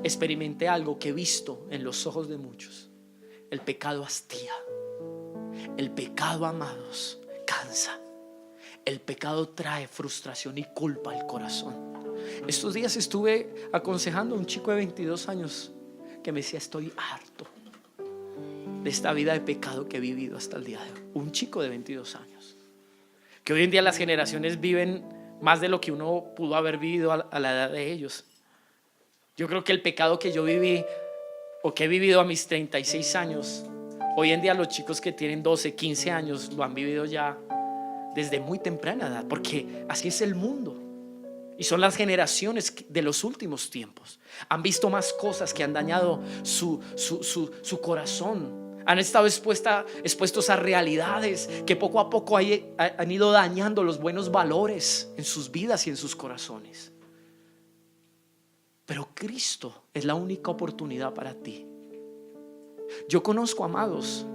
experimenté algo que he visto en los ojos de muchos. El pecado hastía. El pecado, amados, cansa. El pecado trae frustración y culpa al corazón. Estos días estuve aconsejando a un chico de 22 años que me decía: estoy harto de esta vida de pecado que he vivido hasta el día de hoy. Un chico de 22 años. Que hoy en día las generaciones viven más de lo que uno pudo haber vivido a la edad de ellos. Yo creo que el pecado que yo viví o que he vivido a mis 36 años, hoy en día los chicos que tienen 12, 15 años lo han vivido ya desde muy temprana edad, porque así es el mundo. Y son las generaciones de los últimos tiempos. Han visto más cosas que han dañado su corazón. Han estado expuestos a realidades que poco a poco han ido dañando los buenos valores en sus vidas y en sus corazones. Pero Cristo es la única oportunidad para ti. Yo conozco, amados,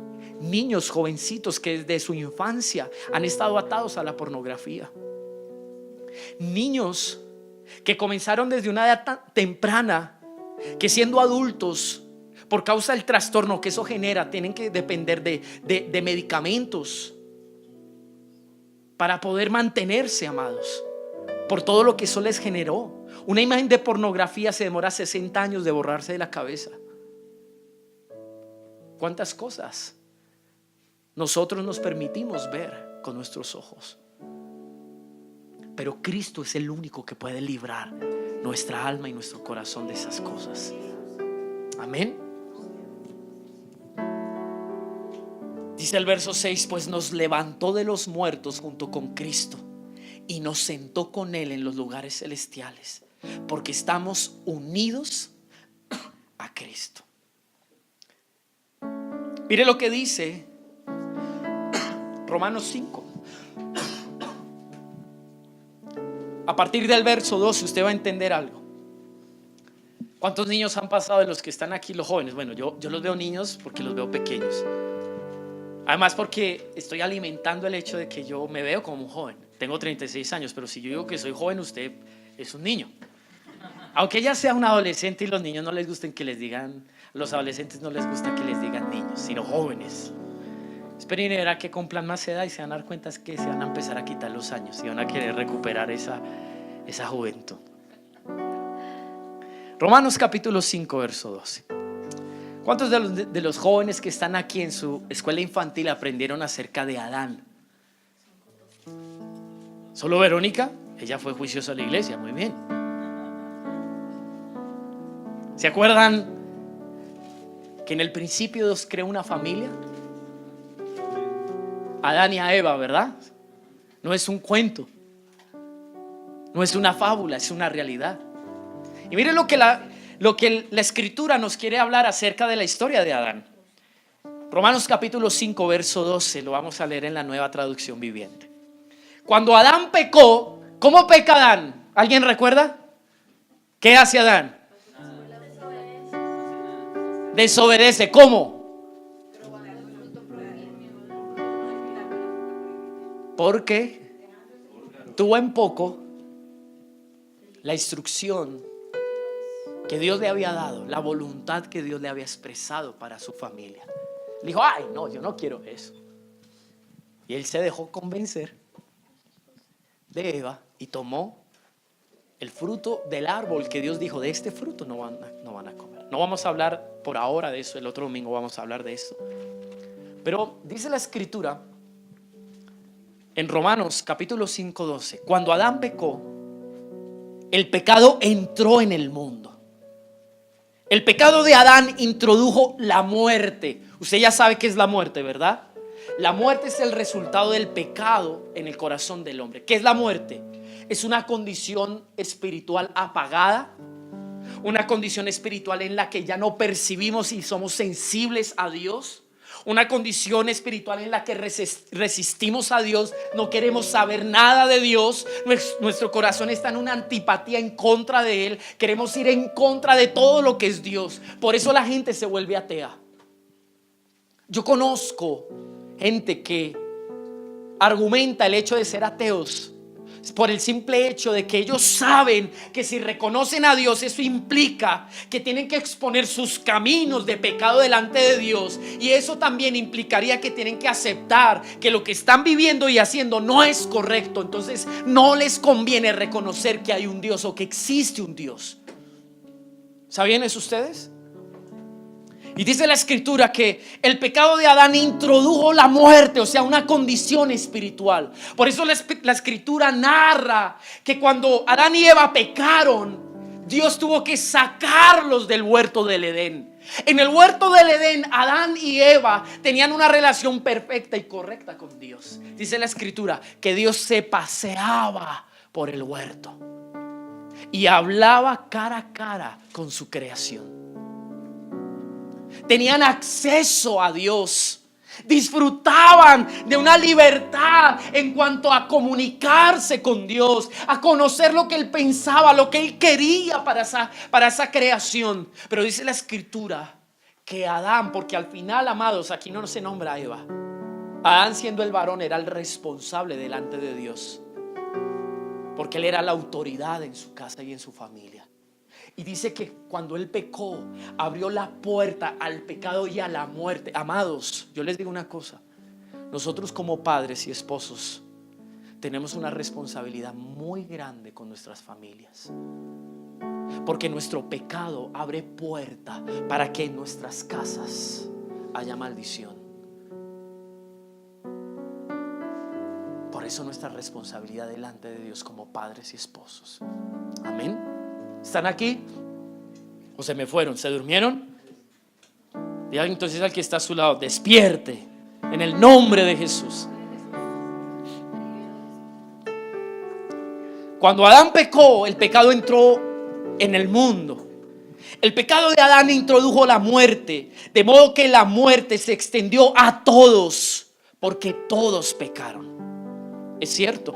niños jovencitos que desde su infancia han estado atados a la pornografía. Niños que comenzaron desde una edad tan temprana, que siendo adultos, por causa del trastorno que eso genera, tienen que depender de medicamentos para poder mantenerse, amados, por todo lo que eso les generó. Una imagen de pornografía se demora 60 años de borrarse de la cabeza. ¿Cuántas cosas nosotros nos permitimos ver con nuestros ojos? Pero Cristo es el único que puede librar nuestra alma y nuestro corazón de esas cosas. Amén. Dice el verso 6: pues nos levantó de los muertos junto con Cristo y nos sentó con Él en los lugares celestiales, porque estamos unidos a Cristo. Mire lo que dice Romanos 5. A partir del verso 12 usted va a entender algo. ¿Cuántos niños han pasado de los que están aquí, los jóvenes? Bueno, yo los veo niños porque los veo pequeños. Además porque estoy alimentando el hecho de que yo me veo como un joven. Tengo 36 años, pero si yo digo que soy joven, usted es un niño. Aunque ella sea un adolescente y los niños no les gusten que les digan, los adolescentes no les gusta que les digan niños, sino jóvenes. Esperen y verá que cumplan más edad y se van a dar cuenta que se van a empezar a quitar los años y van a querer recuperar esa juventud. Romanos capítulo 5, verso 12. ¿Cuántos de los jóvenes que están aquí en su escuela infantil aprendieron acerca de Adán? ¿Solo Verónica? Ella fue juiciosa a la iglesia, muy bien. ¿Se acuerdan que en el principio Dios creó una familia? Adán y a Eva, ¿verdad? No es un cuento, no es una fábula, es una realidad. Y miren lo que la escritura nos quiere hablar acerca de la historia de Adán. Romanos capítulo 5, verso 12, lo vamos a leer en la Nueva Traducción Viviente. Cuando Adán pecó, ¿cómo peca Adán? ¿Alguien recuerda? ¿Qué hace Adán? Desobedece. ¿Cómo? Porque tuvo en poco la instrucción que Dios le había dado, la voluntad que Dios le había expresado para su familia. Le dijo, ay no, yo no quiero eso. Y él se dejó convencer de Eva y tomó el fruto del árbol que Dios dijo, de este fruto no van a comer. No vamos a hablar por ahora de eso, el otro domingo vamos a hablar de eso. Pero dice la escritura en Romanos capítulo 5, 12, cuando Adán pecó, el pecado entró en el mundo. El pecado de Adán introdujo la muerte. Usted ya sabe qué es la muerte, ¿verdad? La muerte es el resultado del pecado en el corazón del hombre. ¿Qué es la muerte? Es una condición espiritual apagada, una condición espiritual en la que ya no percibimos y somos sensibles a Dios, una condición espiritual en la que resistimos a Dios, no queremos saber nada de Dios, nuestro corazón está en una antipatía en contra de Él, queremos ir en contra de todo lo que es Dios. Por eso la gente se vuelve atea. Yo conozco gente que argumenta el hecho de ser ateos por el simple hecho de que ellos saben que si reconocen a Dios, eso implica que tienen que exponer sus caminos de pecado delante de Dios, y eso también implicaría que tienen que aceptar que lo que están viviendo y haciendo no es correcto. Entonces no les conviene reconocer que hay un Dios o que existe un Dios. ¿Sabían eso ustedes? Y dice la escritura que el pecado de Adán introdujo la muerte, o sea, una condición espiritual. Por eso la escritura narra que cuando Adán y Eva pecaron, Dios tuvo que sacarlos del huerto del Edén. En el huerto del Edén, Adán y Eva tenían una relación perfecta y correcta con Dios. Dice la escritura que Dios se paseaba por el huerto y hablaba cara a cara con su creación. Tenían acceso a Dios, disfrutaban de una libertad en cuanto a comunicarse con Dios, a conocer lo que Él pensaba, lo que Él quería para esa creación. Pero dice la escritura que Adán, porque al final, amados, aquí no se nombra a Eva, Adán, siendo el varón, era el responsable delante de Dios, porque él era la autoridad en su casa y en su familia. Y dice que cuando él pecó, abrió la puerta al pecado y a la muerte. Amados, yo les digo una cosa: nosotros como padres y esposos tenemos una responsabilidad muy grande con nuestras familias, porque nuestro pecado abre puerta para que en nuestras casas haya maldición. Por eso nuestra responsabilidad delante de Dios como padres y esposos. Amén. ¿Están aquí? ¿O se me fueron? ¿Se durmieron? Digan entonces al que está a su lado: despierte en el nombre de Jesús. Cuando Adán pecó, el pecado entró en el mundo. El pecado de Adán introdujo la muerte, de modo que la muerte se extendió a todos, porque todos pecaron. Es cierto,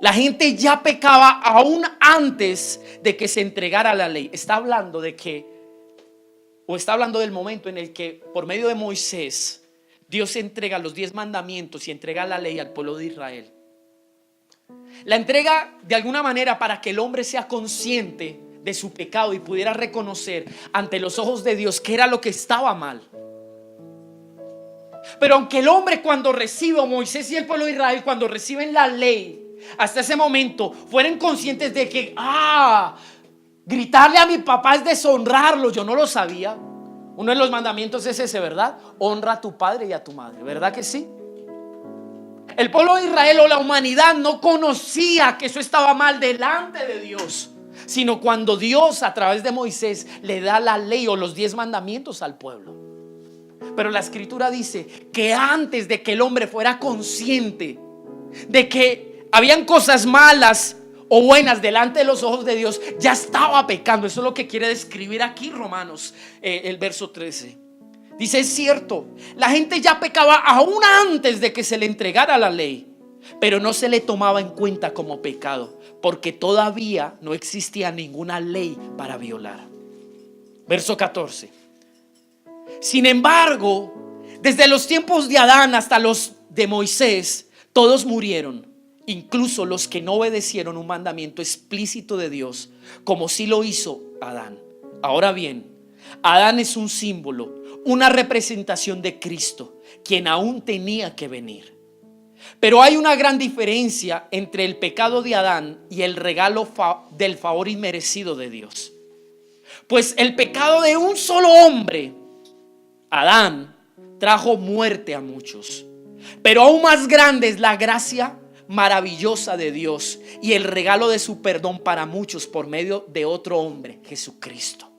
La gente ya pecaba aún antes de que se entregara la ley. Está hablando de que, o está hablando del momento en el que por medio de Moisés Dios entrega los 10 mandamientos y entrega la ley al pueblo de Israel. La entrega de alguna manera para que el hombre sea consciente de su pecado y pudiera reconocer ante los ojos de Dios que era lo que estaba mal. Pero aunque el hombre, cuando recibe, Moisés y el pueblo de Israel, cuando reciben la ley, hasta ese momento fueran conscientes de que gritarle a mi papá es deshonrarlo. Yo no lo sabía. Uno de los mandamientos es ese, ¿verdad? Honra a tu padre y a tu madre, ¿verdad que sí? El pueblo de Israel o la humanidad no conocía que eso estaba mal delante de Dios, sino cuando Dios a través de Moisés le da la ley o los 10 mandamientos al pueblo. Pero la escritura dice que antes de que el hombre fuera consciente de que habían cosas malas o buenas delante de los ojos de Dios, ya estaba pecando. Eso es lo que quiere describir aquí Romanos, el verso 13. Dice: es cierto, la gente ya pecaba aún antes de que se le entregara la ley, pero no se le tomaba en cuenta como pecado, porque todavía no existía ninguna ley para violar. Verso 14. Sin embargo, desde los tiempos de Adán hasta los de Moisés, todos murieron, incluso los que no obedecieron un mandamiento explícito de Dios, como sí lo hizo Adán. Ahora bien, Adán es un símbolo, una representación de Cristo, quien aún tenía que venir. Pero hay una gran diferencia entre el pecado de Adán y el regalo del favor inmerecido de Dios. Pues el pecado de un solo hombre, Adán, trajo muerte a muchos. Pero aún más grande es la gracia maravillosa de Dios y el regalo de su perdón para muchos por medio de otro hombre, Jesucristo.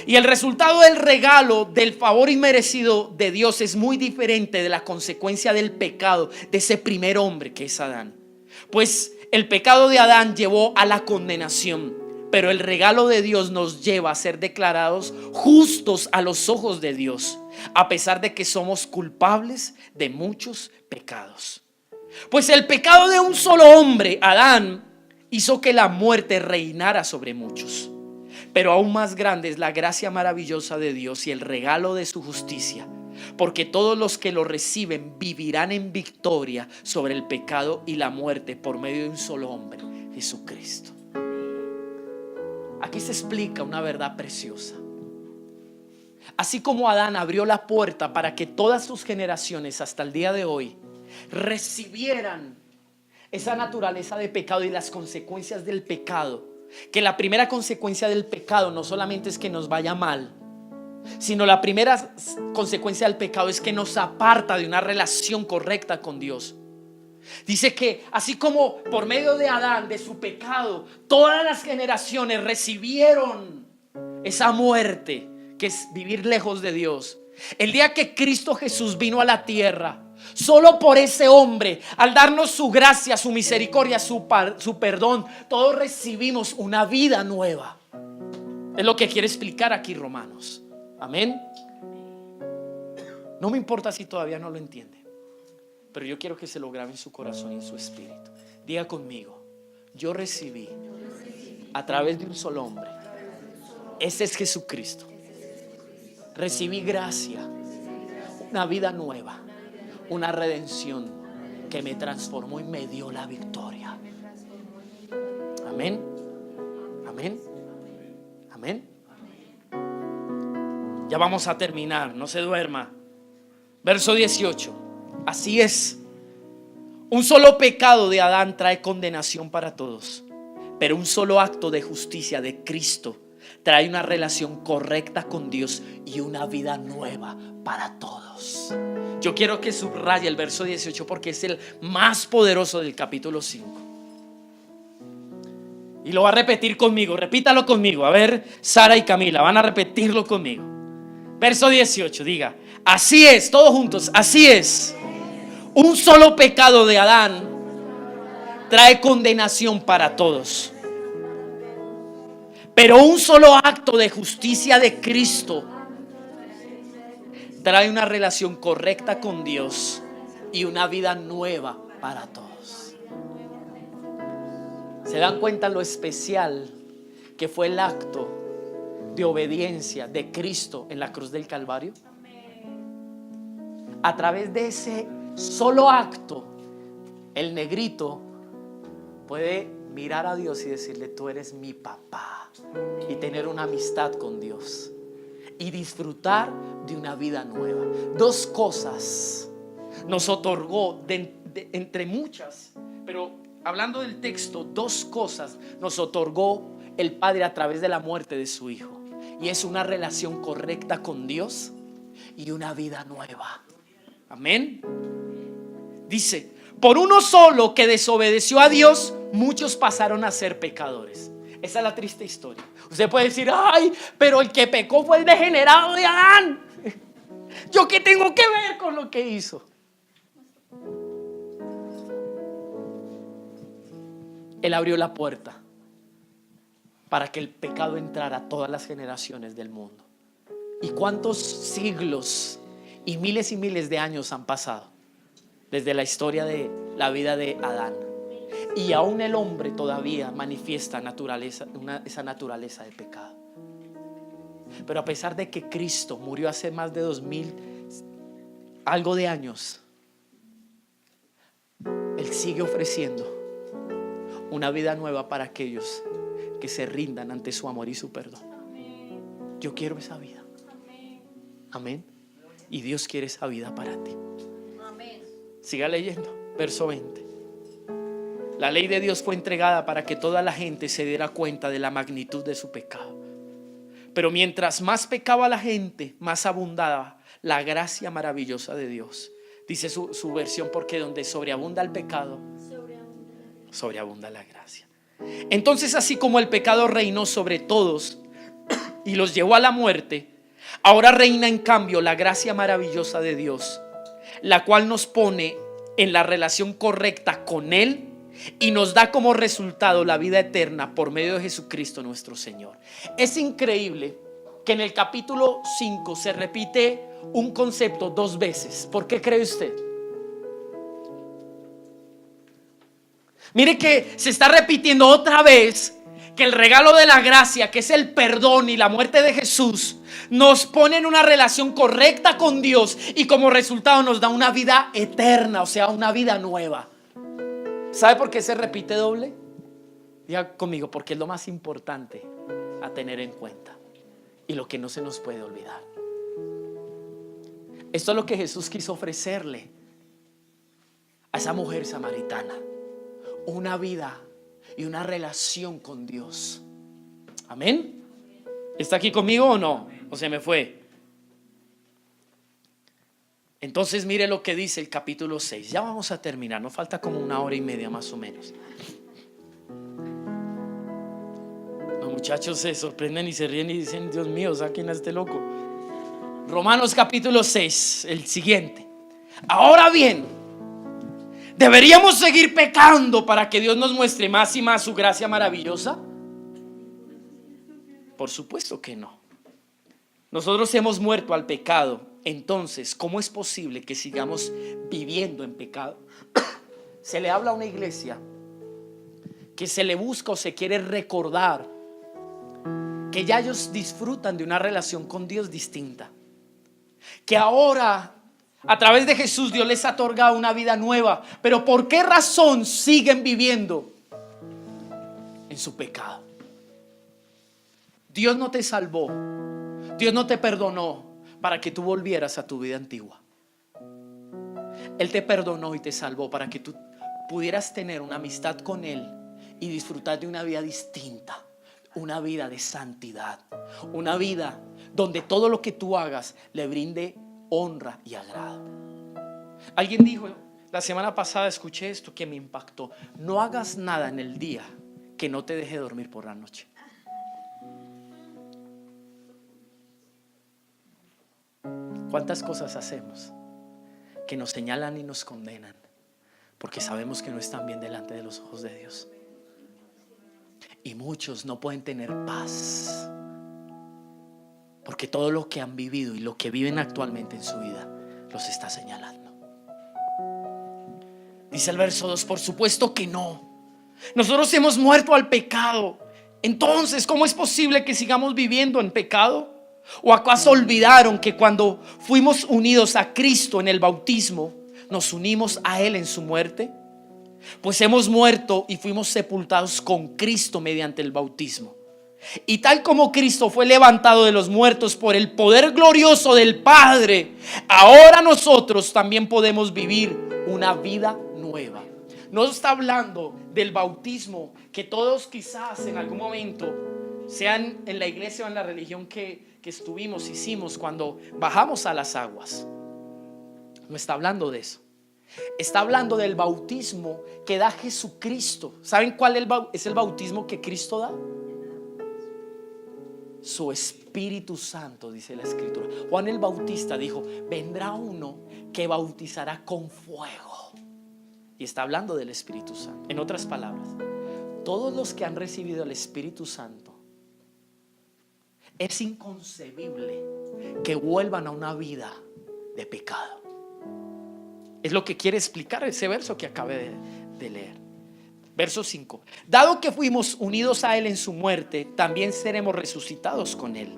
Y el resultado del regalo del favor inmerecido de Dios es muy diferente de la consecuencia del pecado de ese primer hombre que es Adán. Pues el pecado de Adán llevó a la condenación, pero el regalo de Dios nos lleva a ser declarados justos a los ojos de Dios, a pesar de que somos culpables de muchos pecados. Pues el pecado de un solo hombre, Adán, hizo que la muerte reinara sobre muchos. Pero aún más grande es la gracia maravillosa de Dios y el regalo de su justicia, porque todos los que lo reciben vivirán en victoria sobre el pecado y la muerte por medio de un solo hombre, Jesucristo. Aquí se explica una verdad preciosa. Así como Adán abrió la puerta para que todas sus generaciones hasta el día de hoy recibieran esa naturaleza de pecado y las consecuencias del pecado, que la primera consecuencia del pecado no solamente es que nos vaya mal, sino la primera consecuencia del pecado es que nos aparta de una relación correcta con Dios. Dice que así como por medio de Adán, de su pecado, todas las generaciones recibieron esa muerte que es vivir lejos de Dios. El día que Cristo Jesús vino a la tierra, solo por ese hombre, al darnos su gracia, su misericordia, su perdón, todos recibimos una vida nueva. Es lo que quiere explicar aquí Romanos. Amén. No me importa si todavía no lo entiende, pero yo quiero que se lo grabe en su corazón y en su espíritu. Diga conmigo: yo recibí a través de un solo hombre. Ese es Jesucristo. Recibí gracia, una vida nueva, una redención que me transformó y me dio la victoria. Amén. Amén. Amén. Ya vamos a terminar, no se duerma. Verso 18. Así es. Un solo pecado de Adán trae condenación para todos, pero un solo acto de justicia de Cristo trae una relación correcta con Dios y una vida nueva para todos. Yo quiero que subraye el verso 18 porque es el más poderoso del capítulo 5. Y lo va a repetir conmigo, repítalo conmigo. A ver, Sara y Camila, van a repetirlo conmigo. Verso 18, diga: así es, todos juntos, así es. Un solo pecado de Adán trae condenación para todos, pero un solo acto de justicia de Cristo trae una relación correcta con Dios y una vida nueva para todos. ¿Se dan cuenta lo especial que fue el acto de obediencia de Cristo en la cruz del Calvario? A través de ese solo acto, el negrito puede mirar a Dios y decirle: tú eres mi papá, y tener una amistad con Dios y disfrutar de una vida nueva. Dos cosas nos otorgó entre muchas, pero hablando del texto, dos cosas nos otorgó el Padre a través de la muerte de su Hijo, y es una relación correcta con Dios y una vida nueva. Amén. Dice: por uno solo que desobedeció a Dios, muchos pasaron a ser pecadores. Esa es la triste historia. Usted puede decir: ay, pero el que pecó fue el degenerado de Adán. ¿Yo qué tengo que ver con lo que hizo? Él abrió la puerta para que el pecado entrara a todas las generaciones del mundo. ¿Y cuántos siglos y miles de años han pasado desde la historia de la vida de Adán? Y aún el hombre todavía manifiesta esa naturaleza de pecado. Pero a pesar de que Cristo murió hace más de 2000 algo de años, Él sigue ofreciendo una vida nueva para aquellos que se rindan ante su amor y su perdón. Yo quiero esa vida. Amén. Y Dios quiere esa vida para ti. Siga leyendo, verso 20. La ley de Dios fue entregada para que toda la gente se diera cuenta de la magnitud de su pecado. Pero mientras más pecaba la gente, más abundaba la gracia maravillosa de Dios. Dice su versión: porque donde sobreabunda el pecado, sobreabunda la gracia. Entonces, así como el pecado reinó sobre todos y los llevó a la muerte, ahora reina en cambio la gracia maravillosa de Dios, la cual nos pone en la relación correcta con Él y nos da como resultado la vida eterna por medio de Jesucristo nuestro Señor. Es increíble que en el capítulo 5 se repite un concepto 2 veces. ¿Por qué cree usted? Mire que se está repitiendo otra vez que el regalo de la gracia, que es el perdón y la muerte de Jesús, nos pone en una relación correcta con Dios y como resultado nos da una vida eterna, o sea, una vida nueva. ¿Sabe por qué se repite doble? Diga conmigo: porque es lo más importante a tener en cuenta y lo que no se nos puede olvidar. Esto es lo que Jesús quiso ofrecerle a esa mujer samaritana: una vida y una relación con Dios. Amén. ¿Está aquí conmigo o no? ¿O se me fue? Entonces mire lo que dice el capítulo 6. Ya vamos a terminar, nos falta como 1 hora y media más o menos. Los muchachos se sorprenden y se ríen y dicen: Dios mío, saquen a este loco. Romanos capítulo 6, el siguiente. Ahora bien, ¿deberíamos seguir pecando para que Dios nos muestre más y más su gracia maravillosa? Por supuesto que no. Nosotros hemos muerto al pecado. Entonces, ¿cómo es posible que sigamos viviendo en pecado? Se le habla a una iglesia que se le busca o se quiere recordar que ya ellos disfrutan de una relación con Dios distinta, que ahora a través de Jesús Dios les ha otorgado una vida nueva. Pero ¿por qué razón siguen viviendo en su pecado? Dios no te salvó, Dios no te perdonó para que tú volvieras a tu vida antigua. Él te perdonó y te salvó para que tú pudieras tener una amistad con Él y disfrutar de una vida distinta, una vida de santidad, una vida donde todo lo que tú hagas le brinde honra y agrado. Alguien dijo la semana pasada, escuché esto que me impactó: no hagas nada en el día que no te deje dormir por la noche. ¿Cuántas cosas hacemos que nos señalan y nos condenan porque sabemos que no están bien delante de los ojos de Dios? Y muchos no pueden tener paz porque todo lo que han vivido y lo que viven actualmente en su vida los está señalando. Dice el verso 2: por supuesto que no. Nosotros hemos muerto al pecado. Entonces, ¿cómo es posible que sigamos viviendo en pecado? ¿O acaso olvidaron que cuando fuimos unidos a Cristo en el bautismo, nos unimos a Él en su muerte? Pues hemos muerto y fuimos sepultados con Cristo mediante el bautismo. Y tal como Cristo fue levantado de los muertos por el poder glorioso del Padre, ahora nosotros también podemos vivir una vida nueva. No está hablando del bautismo que todos quizás en algún momento, sean en la iglesia o en la religión que hicimos cuando bajamos a las aguas. No está hablando de eso. Está hablando del bautismo que da Jesucristo. ¿Saben cuál es el bautismo que Cristo da? Su Espíritu Santo, dice la Escritura. Juan el Bautista dijo: vendrá uno que bautizará con fuego. Y está hablando del Espíritu Santo. En otras palabras, todos los que han recibido el Espíritu Santo, es inconcebible que vuelvan a una vida de pecado. Es lo que quiere explicar ese verso que acabé de leer. Verso 5. Dado que fuimos unidos a Él en su muerte, también seremos resucitados con Él.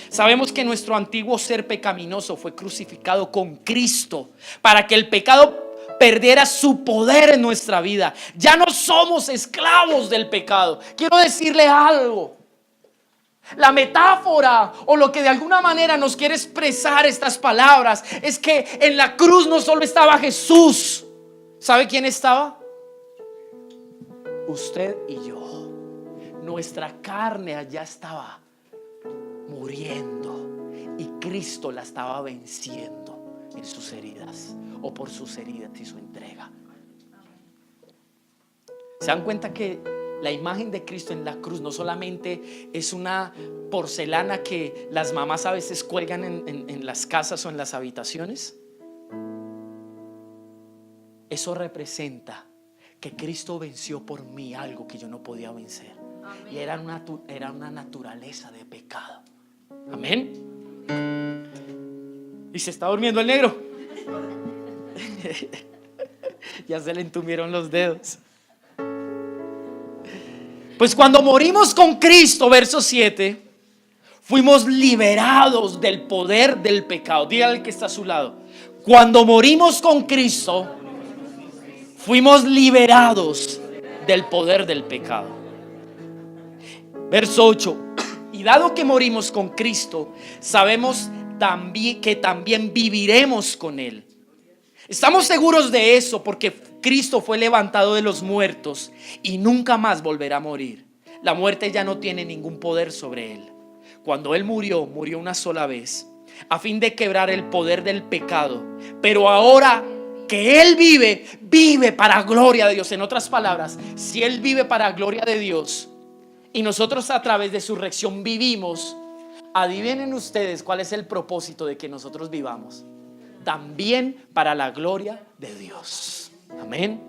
Sabemos que nuestro antiguo ser pecaminoso fue crucificado con Cristo para que el pecado perdiera su poder en nuestra vida. Ya no somos esclavos del pecado. Quiero decirle algo. La metáfora o lo que de alguna manera nos quiere expresar estas palabras es que en la cruz no solo estaba Jesús. ¿Sabe quién estaba? Usted y yo. Nuestra carne allá estaba muriendo y Cristo la estaba venciendo en sus heridas, o por sus heridas y su entrega. ¿Se dan cuenta que la imagen de Cristo en la cruz no solamente es una porcelana que las mamás a veces cuelgan en las casas o en las habitaciones? Eso representa que Cristo venció por mí algo que yo no podía vencer. Amén. Y era una naturaleza de pecado. Amén. ¿Y se está durmiendo el negro? Ya se le entumieron los dedos. Pues cuando morimos con Cristo, verso 7, fuimos liberados del poder del pecado. Dígale al que está a su lado: cuando morimos con Cristo, fuimos liberados del poder del pecado. Verso 8. Y dado que morimos con Cristo, sabemos también que también viviremos con Él. Estamos seguros de eso porque Cristo fue levantado de los muertos y nunca más volverá a morir. La muerte ya no tiene ningún poder sobre Él. Cuando Él murió, murió una sola vez a fin de quebrar el poder del pecado. Pero ahora que Él vive, vive para gloria de Dios. En otras palabras, si Él vive para gloria de Dios y nosotros a través de su resurrección vivimos, adivinen ustedes cuál es el propósito de que nosotros vivamos. También para la gloria de Dios. Amén.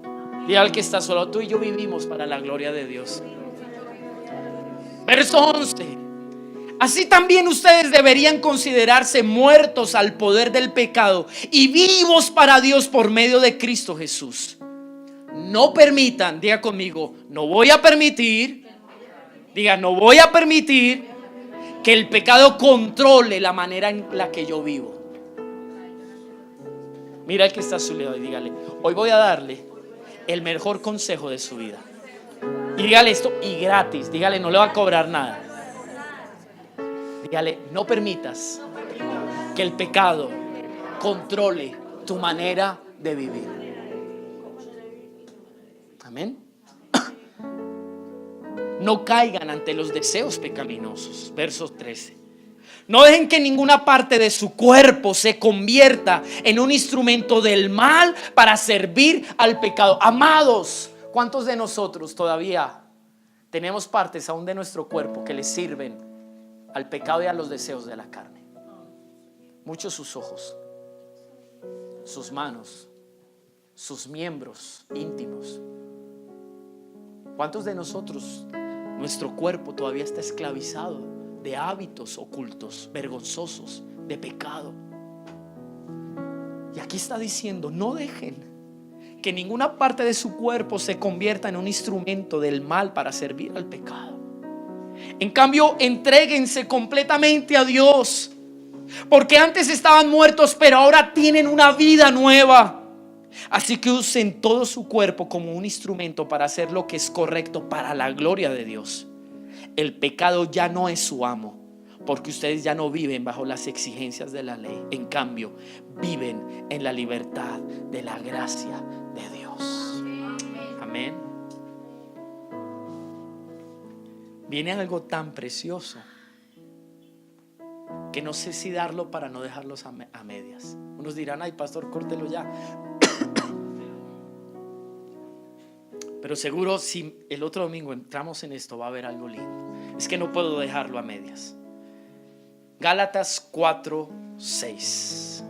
Diga al que está solo: tú y yo vivimos para la gloria de Dios. Verso 11. Así también ustedes deberían considerarse muertos al poder del pecado y vivos para Dios por medio de Cristo Jesús. No permitan, diga conmigo, no voy a permitir, diga, no voy a permitir que el pecado controle la manera en la que yo vivo. Mira al que está a su lado y dígale: hoy voy a darle el mejor consejo de su vida. Y dígale esto, y gratis. Dígale, no le va a cobrar nada. Dígale: no permitas que el pecado controle tu manera de vivir. Amén. No caigan ante los deseos pecaminosos. Verso 13. No dejen que ninguna parte de su cuerpo se convierta en un instrumento del mal para servir al pecado. Amados, ¿cuántos de nosotros todavía tenemos partes aún de nuestro cuerpo que le sirven al pecado y a los deseos de la carne? Muchos: sus ojos, sus manos, sus miembros íntimos. ¿Cuántos de nosotros, nuestro cuerpo todavía está esclavizado de hábitos ocultos, vergonzosos, de pecado? Y aquí está diciendo: no dejen que ninguna parte de su cuerpo se convierta en un instrumento del mal para servir al pecado. En cambio, entréguense completamente a Dios, porque antes estaban muertos, pero ahora tienen una vida nueva. Así que usen todo su cuerpo como un instrumento para hacer lo que es correcto para la gloria de Dios. El pecado ya no es su amo, porque ustedes ya no viven bajo las exigencias de la ley. En cambio, viven en la libertad de la gracia de Dios. Amén. Viene algo tan precioso que no sé si darlo para no dejarlos a medias. Unos dirán: ay, pastor, córtelo ya. Pero seguro si el otro domingo entramos en esto va a haber algo lindo. Es que no puedo dejarlo a medias. Gálatas 4:6.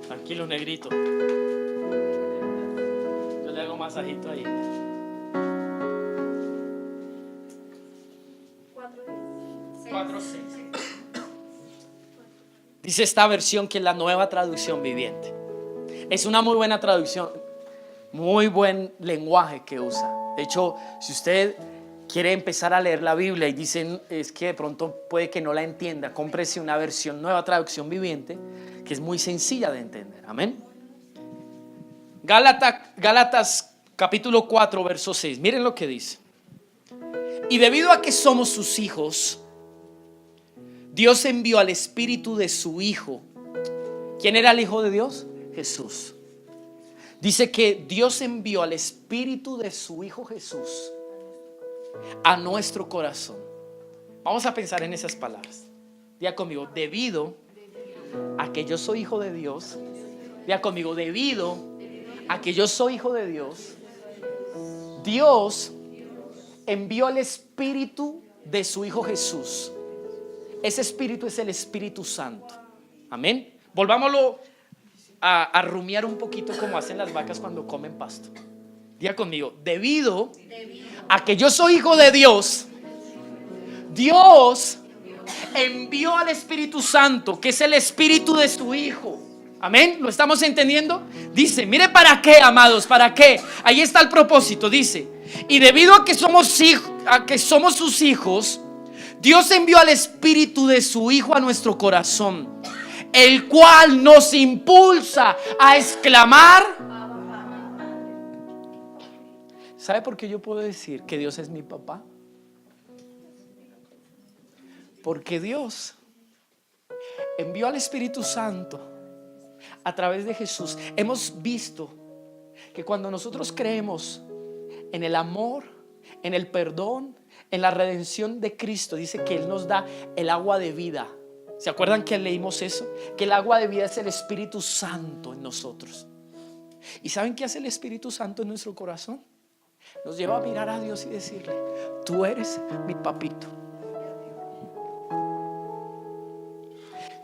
Tranquilo, negrito. Yo le hago masajito ahí. 4:6. Dice esta versión, que es la Nueva Traducción Viviente. Es una muy buena traducción, muy buen lenguaje que usa. De hecho, si usted quiere empezar a leer la Biblia y dicen es que de pronto puede que no la entienda, cómprese una versión Nueva Traducción Viviente, que es muy sencilla de entender. Amén. Gálatas capítulo 4 verso 6. Miren lo que dice: y debido a que somos sus hijos, Dios envió al Espíritu de su Hijo. ¿Quién era el Hijo de Dios? Jesús. Dice que Dios envió al Espíritu de su Hijo Jesús a nuestro corazón. Vamos a pensar en esas palabras. Diga conmigo: debido a que yo soy hijo de Dios. Diga conmigo: debido a que yo soy hijo de Dios, Dios envió al Espíritu de su Hijo Jesús. Ese Espíritu es el Espíritu Santo. Amén. Volvámoslo a rumiar un poquito, como hacen las vacas cuando comen pasto. Diga conmigo: debido a que yo soy hijo de Dios, Dios envió al Espíritu Santo, que es el Espíritu de su Hijo. Amén. ¿Lo estamos entendiendo? Dice, mire para qué, amados, para qué. Ahí está el propósito. Dice, y debido a que somos sus hijos, Dios envió al Espíritu de su Hijo a nuestro corazón, el cual nos impulsa a exclamar. ¿Sabe por qué yo puedo decir que Dios es mi papá? Porque Dios envió al Espíritu Santo a través de Jesús. Hemos visto que cuando nosotros creemos en el amor, en el perdón, en la redención de Cristo, dice que Él nos da el agua de vida. ¿Se acuerdan que leímos eso? Que el agua de vida es el Espíritu Santo en nosotros. ¿Y saben qué hace el Espíritu Santo en nuestro corazón? Nos lleva a mirar a Dios y decirle: tú eres mi papito.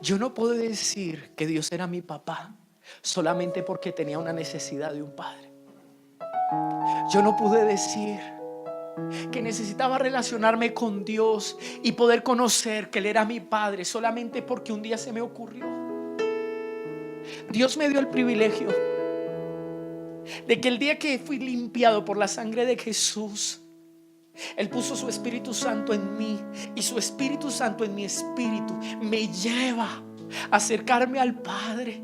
Yo no puedo decir que Dios era mi papá solamente porque tenía una necesidad de un padre. Yo no pude decir que necesitaba relacionarme con Dios y poder conocer que Él era mi padre solamente porque un día se me ocurrió. Dios me dio el privilegio de que el día que fui limpiado por la sangre de Jesús, Él puso su Espíritu Santo en mí, y su Espíritu Santo en mi espíritu me lleva a acercarme al Padre.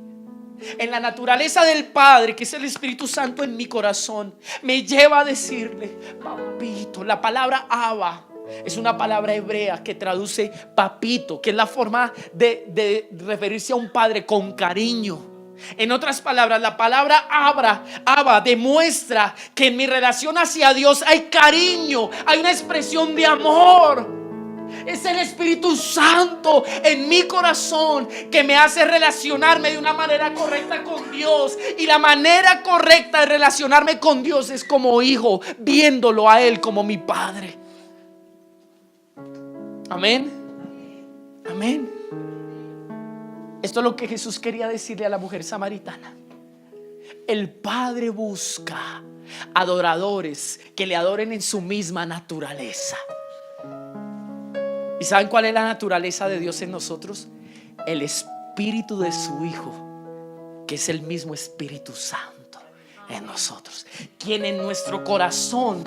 En la naturaleza del Padre, que es el Espíritu Santo en mi corazón, me lleva a decirle: papito. La palabra Abba es una palabra hebrea que traduce papito, que es la forma de referirse a un padre con cariño. En otras palabras, la palabra Abba demuestra que en mi relación hacia Dios hay cariño, hay una expresión de amor. Es el Espíritu Santo en mi corazón que me hace relacionarme de una manera correcta con Dios. Y la manera correcta de relacionarme con Dios es como hijo, viéndolo a Él como mi Padre. Amén. Amén. Esto es lo que Jesús quería decirle a la mujer samaritana. El Padre busca adoradores que le adoren en su misma naturaleza. ¿Y saben cuál es la naturaleza de Dios en nosotros? El espíritu de su Hijo, que es el mismo Espíritu Santo en nosotros, quien en nuestro corazón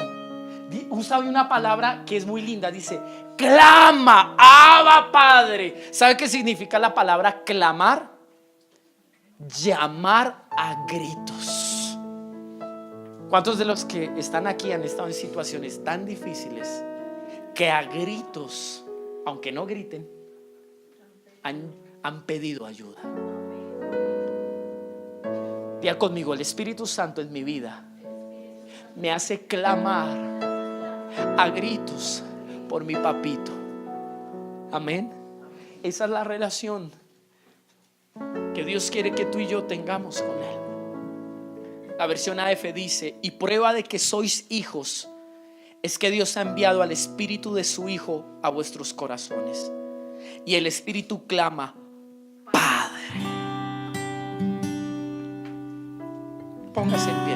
usa una palabra que es muy linda, dice clama, Abba Padre. ¿Sabe qué significa la palabra clamar? Llamar a gritos. ¿Cuántos de los que están aquí han estado en situaciones tan difíciles que a gritos, aunque no griten, han pedido ayuda? Diga conmigo: el Espíritu Santo en mi vida me hace clamar a gritos por mi papito. Amén. Esa es la relación que Dios quiere que tú y yo tengamos con Él. La versión AF dice: y prueba de que sois hijos es que Dios ha enviado al Espíritu de su Hijo a vuestros corazones, y el Espíritu clama: Padre. Póngase en pie.